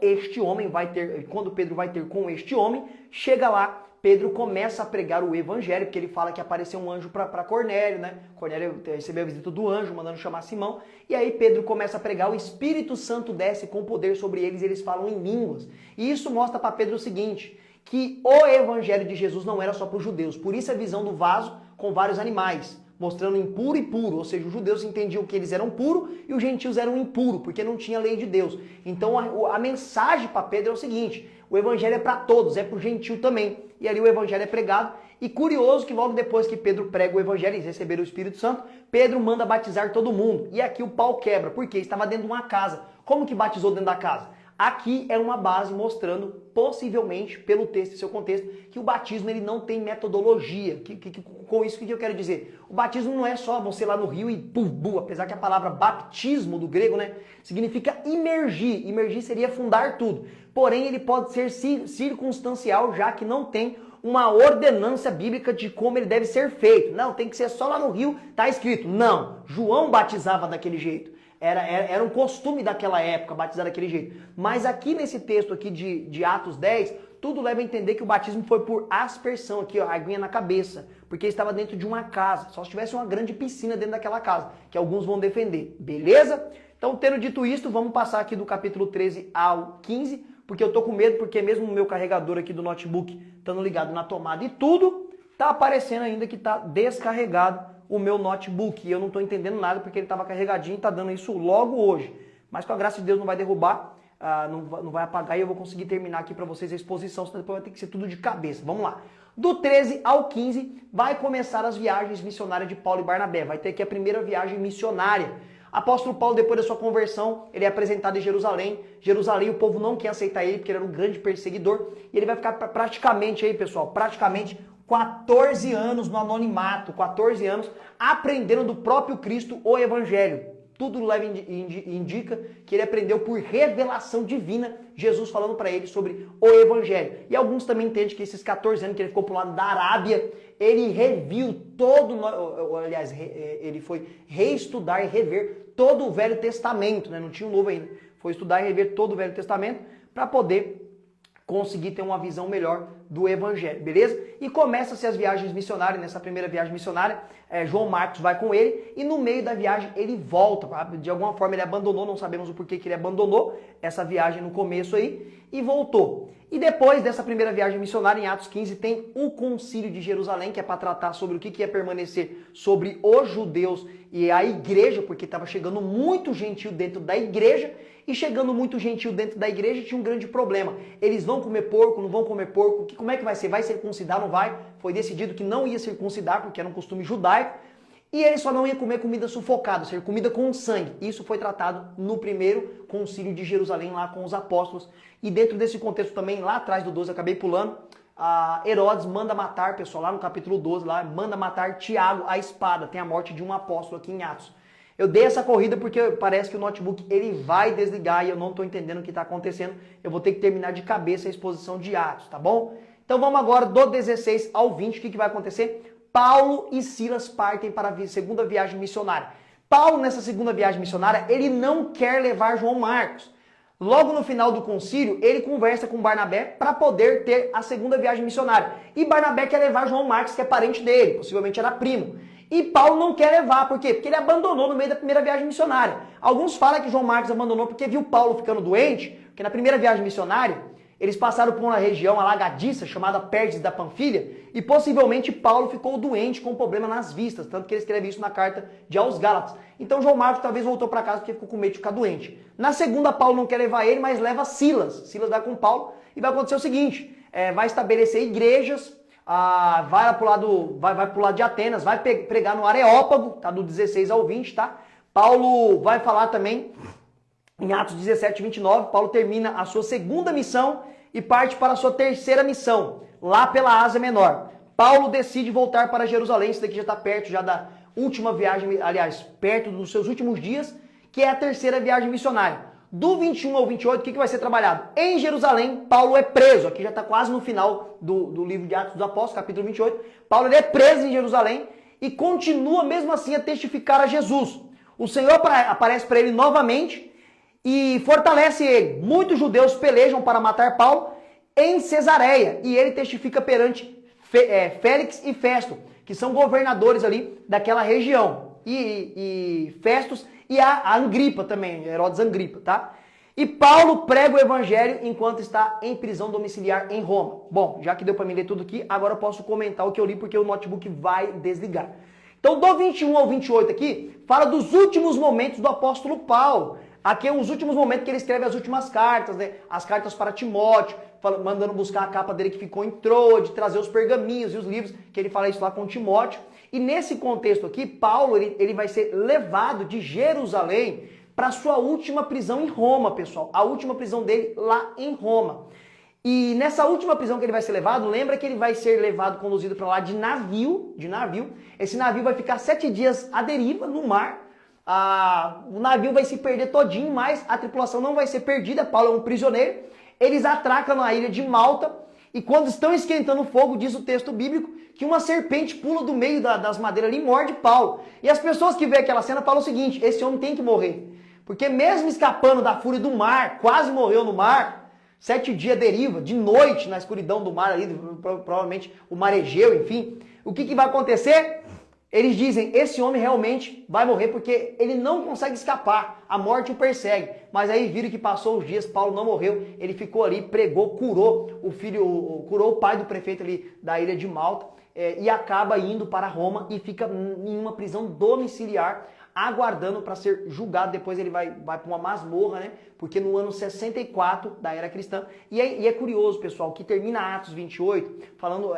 Speaker 1: Pedro vai ter com este homem, chega lá, Pedro começa a pregar o evangelho, porque ele fala que apareceu um anjo para Cornélio, né? Cornélio recebeu a visita do anjo, mandando chamar Simão, e aí Pedro começa a pregar, o Espírito Santo desce com poder sobre eles, e eles falam em línguas. E isso mostra para Pedro o seguinte, que o evangelho de Jesus não era só para os judeus, por isso a visão do vaso com vários animais, mostrando impuro e puro, ou seja, os judeus entendiam que eles eram puros e os gentios eram impuros, porque não tinha lei de Deus. Então a mensagem para Pedro é o seguinte: o evangelho é para todos, é para o gentio também. E ali o evangelho é pregado. E curioso que logo depois que Pedro prega o evangelho e receber o Espírito Santo, Pedro manda batizar todo mundo. E aqui o pau quebra, porque estava dentro de uma casa. Como que batizou dentro da casa? Aqui é uma base mostrando, possivelmente, pelo texto e seu contexto, que o batismo ele não tem metodologia. Com isso, o que eu quero dizer? O batismo não é só você ir lá no rio e pum, apesar que a palavra baptismo do grego, né, significa imergir. Imergir seria afundar tudo. Porém, ele pode ser circunstancial, já que não tem uma ordenância bíblica de como ele deve ser feito. Não, tem que ser só lá no rio, tá escrito. Não, João batizava daquele jeito. Era um costume daquela época batizar daquele jeito. Mas aqui nesse texto aqui de Atos 10, tudo leva a entender que o batismo foi por aspersão, aqui ó, a aguinha na cabeça, porque estava dentro de uma casa. Só se tivesse uma grande piscina dentro daquela casa, que alguns vão defender. Beleza? Então, tendo dito isto, vamos passar aqui do capítulo 13 ao 15, porque eu tô com medo, porque mesmo o meu carregador aqui do notebook estando ligado na tomada e tudo, tá aparecendo ainda que tá descarregado o meu notebook, e eu não estou entendendo nada porque ele estava carregadinho e está dando isso logo hoje. Mas com a graça de Deus não vai derrubar, não vai apagar e eu vou conseguir terminar aqui para vocês a exposição, senão depois vai ter que ser tudo de cabeça. Vamos lá. Do 13 ao 15 vai começar as viagens missionárias de Paulo e Barnabé. Vai ter aqui a primeira viagem missionária. Apóstolo Paulo, depois da sua conversão, ele é apresentado em Jerusalém. Jerusalém, o povo não quer aceitar ele, porque ele era um grande perseguidor. E ele vai ficar praticamente aí, pessoal, praticamente 14 anos no anonimato, 14 anos aprendendo do próprio Cristo o Evangelho. Tudo leva indica que ele aprendeu por revelação divina, Jesus falando para ele sobre o Evangelho. E alguns também entendem que esses 14 anos que ele ficou pro lado da Arábia, ele reviu todo, aliás, ele foi reestudar e rever todo o Velho Testamento, né? Não tinha o Novo ainda. Foi estudar e rever todo o Velho Testamento para poder conseguir ter uma visão melhor do Evangelho, beleza? E começa-se as viagens missionárias. Nessa primeira viagem missionária, João Marcos vai com ele e no meio da viagem ele volta. De alguma forma ele abandonou, não sabemos o porquê que ele abandonou essa viagem no começo aí e voltou. E depois dessa primeira viagem missionária, em Atos 15, tem o Concílio de Jerusalém, que é para tratar sobre o que ia permanecer sobre os judeus e a igreja, porque estava chegando muito gentil dentro da igreja. E chegando muito gentil dentro da igreja, tinha um grande problema. Eles vão comer porco, não vão comer porco? Como é que vai ser? Vai circuncidar, não vai? Foi decidido que não ia circuncidar, porque era um costume judaico. E eles só não iam comer comida sufocada, ou seja, comida com sangue. Isso foi tratado no primeiro concílio de Jerusalém, lá com os apóstolos. E dentro desse contexto também, lá atrás do 12, eu acabei pulando, Herodes manda matar, pessoal, lá no capítulo 12, lá, manda matar Tiago à espada. Tem a morte de um apóstolo aqui em Atos. Eu dei essa corrida porque parece que o notebook ele vai desligar e eu não estou entendendo o que está acontecendo. Eu vou ter que terminar de cabeça a exposição de Atos, tá bom? Então vamos agora do 16 ao 20, o que vai acontecer? Paulo e Silas partem para a segunda viagem missionária. Paulo, nessa segunda viagem missionária, ele não quer levar João Marcos. Logo no final do concílio, ele conversa com Barnabé para poder ter a segunda viagem missionária. E Barnabé quer levar João Marcos, que é parente dele, possivelmente era primo. E Paulo não quer levar, por quê? Porque ele abandonou no meio da primeira viagem missionária. Alguns falam que João Marcos abandonou porque viu Paulo ficando doente, porque na primeira viagem missionária, eles passaram por uma região alagadiça chamada Pérgamo da Panfilha, e possivelmente Paulo ficou doente com problema nas vistas, tanto que ele escreve isso na carta de aos Gálatas. Então João Marcos talvez voltou para casa porque ficou com medo de ficar doente. Na segunda, Paulo não quer levar ele, mas leva Silas. Silas vai com Paulo e vai acontecer o seguinte, vai estabelecer igrejas, vai pro lado de Atenas, vai pregar no Areópago, tá, do 16 ao 20, tá? Paulo vai falar também, em Atos 17, 29, Paulo termina a sua segunda missão e parte para a sua terceira missão, lá pela Ásia Menor. Paulo decide voltar para Jerusalém, isso daqui já está perto já da última viagem, aliás, perto dos seus últimos dias, que é a terceira viagem missionária. Do 21 ao 28, o que vai ser trabalhado? Em Jerusalém, Paulo é preso. Aqui já está quase no final do livro de Atos dos Apóstolos, capítulo 28. Paulo ele é preso em Jerusalém e continua mesmo assim a testificar a Jesus. O Senhor aparece para ele novamente e fortalece ele. Muitos judeus pelejam para matar Paulo em Cesareia e ele testifica perante Félix e Festo, que são governadores ali daquela região. E Festos e a Agripa também, Herodes Agripa, tá? E Paulo prega o evangelho enquanto está em prisão domiciliar em Roma. Bom, já que deu para me ler tudo aqui, agora eu posso comentar o que eu li porque o notebook vai desligar. Então, do 21 ao 28 aqui, fala dos últimos momentos do apóstolo Paulo. Aqui é os últimos momentos que ele escreve as últimas cartas, né? As cartas para Timóteo, mandando buscar a capa dele que ficou em Troade, trazer os pergaminhos e os livros, que ele fala isso lá com Timóteo. E nesse contexto aqui, Paulo ele vai ser levado de Jerusalém para a sua última prisão em Roma, pessoal. A última prisão dele lá em Roma. E nessa última prisão que ele vai ser levado, lembra que ele vai ser levado, conduzido para lá de navio. Esse navio vai ficar 7 dias à deriva no mar. O navio vai se perder todinho, mas a tripulação não vai ser perdida. Paulo é um prisioneiro. Eles atracam na ilha de Malta. E quando estão esquentando o fogo, diz o texto bíblico, que uma serpente pula do meio das madeiras ali e morde Paulo. E as pessoas que veem aquela cena falam o seguinte, esse homem tem que morrer. Porque mesmo escapando da fúria do mar, quase morreu no mar, 7 dias deriva, de noite na escuridão do mar ali, provavelmente o mar Egeu, enfim. O que vai acontecer? Eles dizem, esse homem realmente vai morrer porque ele não consegue escapar, a morte o persegue. Mas aí viram que passou os dias, Paulo não morreu, ele ficou ali, pregou, curou curou o pai do prefeito ali da ilha de Malta e acaba indo para Roma e fica em uma prisão domiciliar aguardando para ser julgado. Depois ele vai para uma masmorra, né? Porque no ano 64 da era cristã. E é curioso, pessoal, que termina Atos 28 falando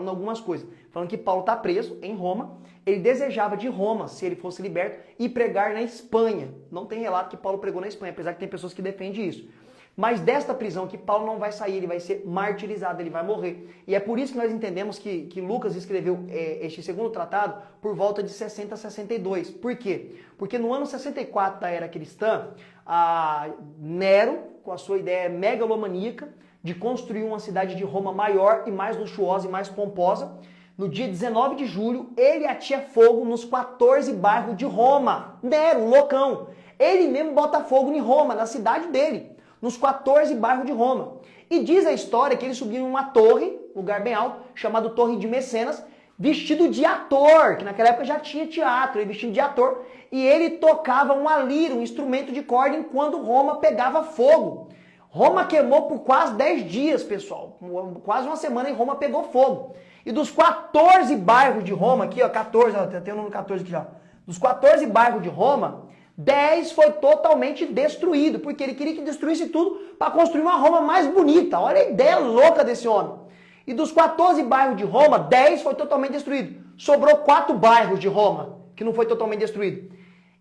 Speaker 1: algumas coisas. Falando que Paulo está preso em Roma. Ele desejava de Roma, se ele fosse liberto, e pregar na Espanha. Não tem relato que Paulo pregou na Espanha, apesar que tem pessoas que defendem isso. Mas desta prisão que Paulo não vai sair, ele vai ser martirizado, ele vai morrer. E é por isso que nós entendemos que Lucas escreveu este segundo tratado por volta de 60 a 62. Por quê? Porque no ano 64 da era cristã, Nero, com a sua ideia megalomaníaca de construir uma cidade de Roma maior e mais luxuosa e mais pomposa, no dia 19 de julho, ele atia fogo nos 14 bairros de Roma. Nero, loucão. Ele mesmo bota fogo em Roma, na cidade dele. Nos 14 bairros de Roma. E diz a história que ele subiu em uma torre, lugar bem alto, chamado Torre de Mecenas, vestido de ator, que naquela época já tinha teatro, ele vestido de ator, e ele tocava uma lira, um instrumento de corda, enquanto Roma pegava fogo. Roma queimou por quase 10 dias, pessoal. Quase uma semana em Roma pegou fogo. E dos 14 bairros de Roma, aqui ó, 14, ó, tem o número 14 aqui já. Dos 14 bairros de Roma, 10 foi totalmente destruído, porque ele queria que destruísse tudo para construir uma Roma mais bonita. Olha a ideia louca desse homem. E dos 14 bairros de Roma, 10 foi totalmente destruído. Sobrou 4 bairros de Roma, que não foi totalmente destruído.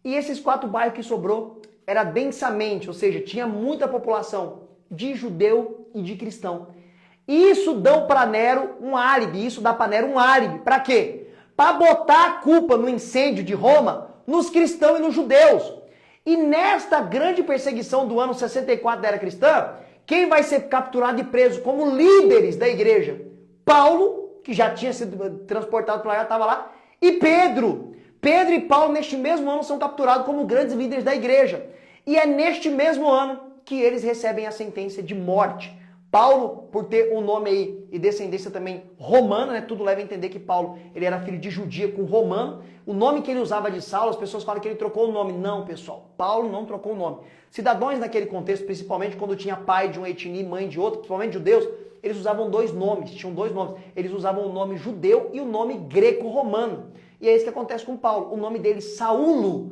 Speaker 1: E esses 4 bairros que sobrou, era densamente, ou seja, tinha muita população de judeu e de cristão. Isso dá para Nero um álibi, isso dá para Nero um álibi. Para quê? Para botar a culpa no incêndio de Roma nos cristãos e nos judeus. E nesta grande perseguição do ano 64 da era cristã, quem vai ser capturado e preso como líderes da igreja? Paulo, que já tinha sido transportado para lá, estava lá, e Pedro. Pedro e Paulo, neste mesmo ano, são capturados como grandes líderes da igreja. E é neste mesmo ano que eles recebem a sentença de morte. Paulo, por ter um nome aí e descendência também romana, né? Tudo leva a entender que Paulo ele era filho de judia com romano. O nome que ele usava de Saulo, as pessoas falam que ele trocou o nome. Não, pessoal, Paulo não trocou o nome. Cidadãos naquele contexto, principalmente quando tinha pai de uma etnia e mãe de outra, principalmente judeus, eles usavam 2 nomes, tinham 2 nomes. Eles usavam o nome judeu e o nome greco-romano. E é isso que acontece com Paulo. O nome dele, Saulo,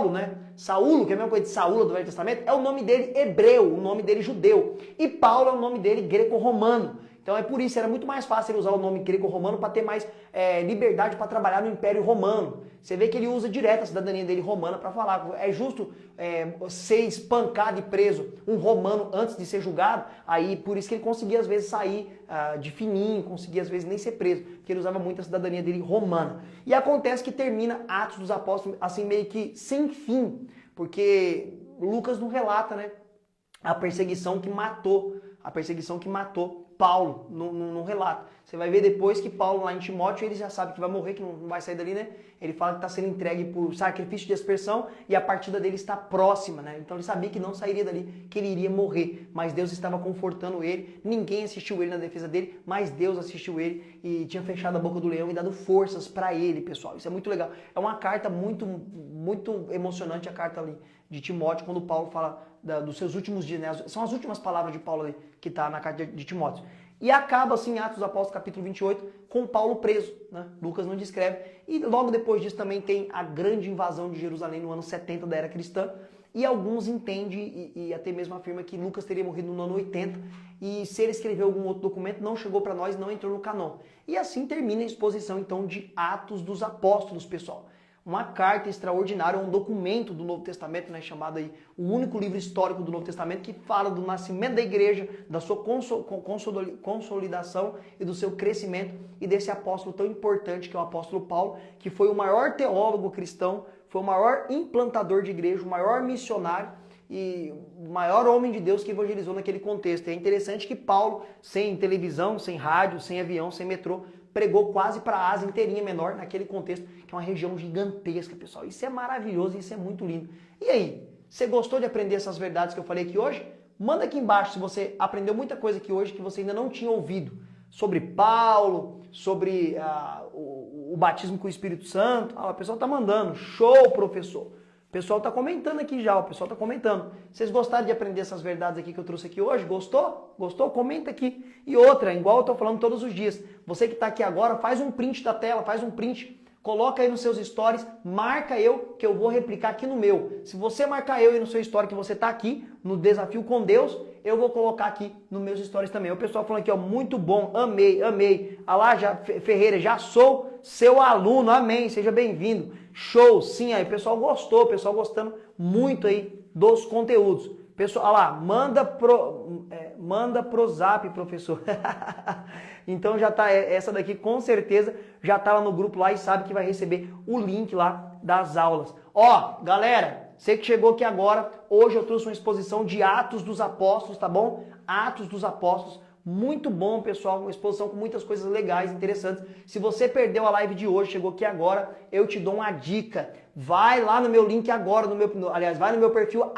Speaker 1: né? Saulo, que é a mesma coisa de Saúl do Velho Testamento, é o nome dele hebreu, o nome dele judeu. E Paulo é o nome dele greco-romano. Então é por isso, era muito mais fácil ele usar o nome greco-romano para ter mais liberdade para trabalhar no Império Romano. Você vê que ele usa direto a cidadania dele romana para falar. É justo ser espancado e preso um romano antes de ser julgado? Aí por isso que ele conseguia às vezes sair de fininho, conseguia às vezes nem ser preso, porque ele usava muito a cidadania dele romana. E acontece que termina Atos dos Apóstolos assim meio que sem fim, porque Lucas não relata, né, a perseguição que matou Paulo no relato. Você vai ver depois que Paulo lá em Timóteo, ele já sabe que vai morrer, que não vai sair dali, né? Ele fala que está sendo entregue por sacrifício de aspersão e a partida dele está próxima, né? Então ele sabia que não sairia dali, que ele iria morrer. Mas Deus estava confortando ele, ninguém assistiu ele na defesa dele, mas Deus assistiu ele e tinha fechado a boca do leão e dado forças para ele, pessoal. Isso é muito legal. É uma carta muito, muito emocionante, a carta ali de Timóteo, quando Paulo fala dos seus últimos dias, né? São as últimas palavras de Paulo ali, que está na carta de Timóteo. E acaba assim em Atos dos Apóstolos, capítulo 28, com Paulo preso, né? Lucas não descreve. E logo depois disso também tem a grande invasão de Jerusalém no ano 70 da era cristã. E alguns entendem e até mesmo afirmam que Lucas teria morrido no ano 80. E se ele escreveu algum outro documento, não chegou para nós, não entrou no canon. E assim termina a exposição então de Atos dos Apóstolos, pessoal. Uma carta extraordinária, um documento do Novo Testamento, né, chamado aí o único livro histórico do Novo Testamento que fala do nascimento da igreja, da sua consolidação e do seu crescimento e desse apóstolo tão importante que é o apóstolo Paulo, que foi o maior teólogo cristão, foi o maior implantador de igreja, o maior missionário e o maior homem de Deus que evangelizou naquele contexto. E é interessante que Paulo, sem televisão, sem rádio, sem avião, sem metrô, pregou quase para a Ásia inteirinha menor, naquele contexto, que é uma região gigantesca, pessoal. Isso é maravilhoso, isso é muito lindo. E aí, você gostou de aprender essas verdades que eu falei aqui hoje? Manda aqui embaixo se você aprendeu muita coisa aqui hoje que você ainda não tinha ouvido. Sobre Paulo, sobre o batismo com o Espírito Santo. O pessoal está mandando. Show, professor. O pessoal está comentando aqui já, o pessoal está comentando. Vocês gostaram de aprender essas verdades aqui que eu trouxe aqui hoje? Gostou? Gostou? Comenta aqui. E outra, igual eu estou falando todos os dias, você que está aqui agora, faz um print da tela, faz um print coloca aí nos seus stories, marca eu, que eu vou replicar aqui no meu. Se você marcar eu aí no seu story que você tá aqui, no Desafio com Deus, eu vou colocar aqui nos meus stories também. O pessoal falando aqui, ó, muito bom, amei, amei. Alá, Ferreira, já sou seu aluno, amém, seja bem-vindo. Show, sim, aí o pessoal gostou, o pessoal gostando muito aí dos conteúdos. Pessoal, olha lá, manda pro zap, professor. Então já tá, essa daqui com certeza já tá lá no grupo lá e sabe que vai receber o link lá das aulas. Ó, galera, você que chegou aqui agora, hoje eu trouxe uma exposição de Atos dos Apóstolos, tá bom? Atos dos Apóstolos, muito bom, pessoal, uma exposição com muitas coisas legais, interessantes. Se você perdeu a live de hoje, chegou aqui agora, eu te dou uma dica. Vai lá no meu link agora, vai no meu perfil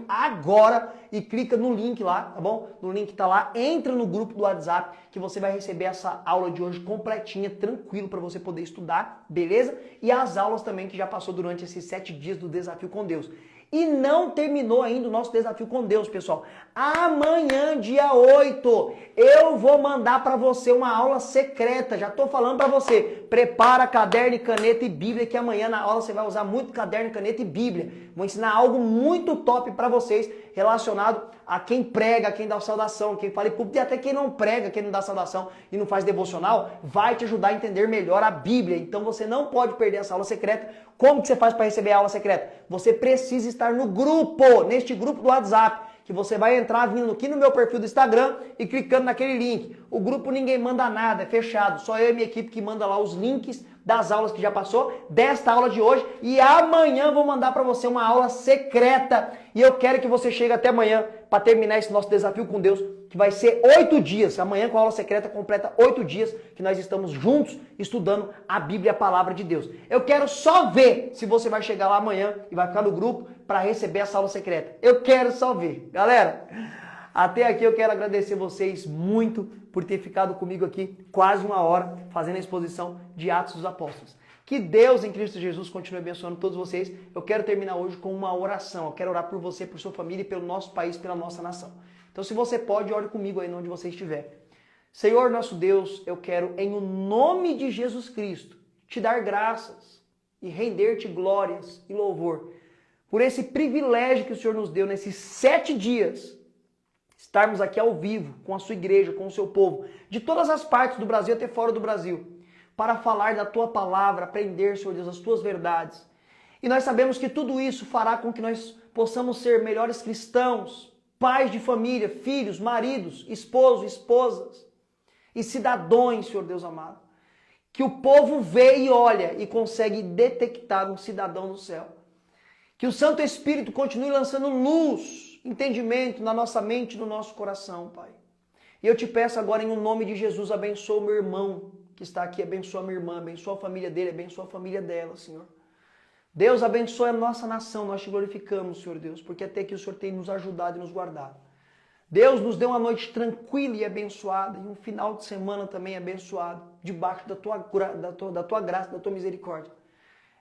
Speaker 1: agora e clica no link lá, tá bom? No link tá lá, entra no grupo do WhatsApp que você vai receber essa aula de hoje completinha, tranquilo para você poder estudar, beleza? E as aulas também que já passou durante esses 7 dias do Desafio com Deus. E não terminou ainda o nosso Desafio com Deus, pessoal. Amanhã, dia 8, eu vou mandar para você uma aula secreta. Já tô falando para você. Prepara caderno, caneta e Bíblia, que amanhã na aula você vai usar muito caderno, caneta e Bíblia. Vou ensinar algo muito top para vocês relacionado a quem prega, a quem dá saudação, quem fala em público e até quem não prega, quem não dá saudação e não faz devocional, vai te ajudar a entender melhor a Bíblia. Então você não pode perder essa aula secreta. Como que você faz para receber a aula secreta? Você precisa estar no grupo, neste grupo do WhatsApp, que você vai entrar vindo aqui no meu perfil do Instagram e clicando naquele link. O grupo ninguém manda nada, é fechado. Só eu e minha equipe que manda lá os links das aulas que já passou, desta aula de hoje, e amanhã vou mandar para você uma aula secreta. E eu quero que você chegue até amanhã para terminar esse nosso desafio com Deus, que vai ser 8 dias. Amanhã com a aula secreta completa 8 dias que nós estamos juntos estudando a Bíblia, a Palavra de Deus. Eu quero só ver se você vai chegar lá amanhã e vai ficar no grupo para receber essa aula secreta. Eu quero só ver. Galera, até aqui eu quero agradecer vocês muito por ter ficado comigo aqui quase 1 hora fazendo a exposição de Atos dos Apóstolos. Que Deus em Cristo Jesus continue abençoando todos vocês. Eu quero terminar hoje com uma oração. Eu quero orar por você, por sua família e pelo nosso país, pela nossa nação. Então se você pode, ore comigo aí onde você estiver. Senhor nosso Deus, eu quero em o nome de Jesus Cristo te dar graças e render-te glórias e louvor por esse privilégio que o Senhor nos deu nesses 7 dias, estarmos aqui ao vivo com a sua igreja, com o seu povo, de todas as partes do Brasil até fora do Brasil, para falar da tua palavra, aprender, Senhor Deus, as tuas verdades. E nós sabemos que tudo isso fará com que nós possamos ser melhores cristãos, pais de família, filhos, maridos, esposos, esposas e cidadãos, Senhor Deus amado. Que o povo vê e olha e consegue detectar um cidadão no céu. Que o Santo Espírito continue lançando luz, entendimento na nossa mente e no nosso coração, Pai. E eu te peço agora, em nome de Jesus, abençoa o meu irmão que está aqui, abençoa a minha irmã, abençoa a família dele, abençoa a família dela, Senhor. Deus, abençoe a nossa nação, nós te glorificamos, Senhor Deus, porque até aqui o Senhor tem nos ajudado e nos guardado. Deus nos deu uma noite tranquila e abençoada, e um final de semana também abençoado, debaixo da tua graça, da tua misericórdia.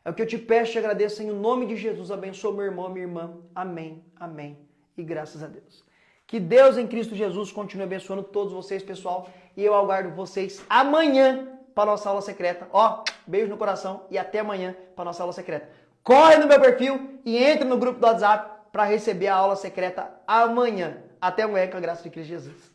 Speaker 1: É o que eu te peço e te agradeço em nome de Jesus. Abençoa meu irmão, minha irmã. Amém, amém e graças a Deus. Que Deus em Cristo Jesus continue abençoando todos vocês, pessoal. E eu aguardo vocês amanhã para a nossa aula secreta. Ó, beijo no coração e até amanhã para a nossa aula secreta. Corre no meu perfil e entra no grupo do WhatsApp para receber a aula secreta amanhã. Até amanhã com a graça de Cristo Jesus.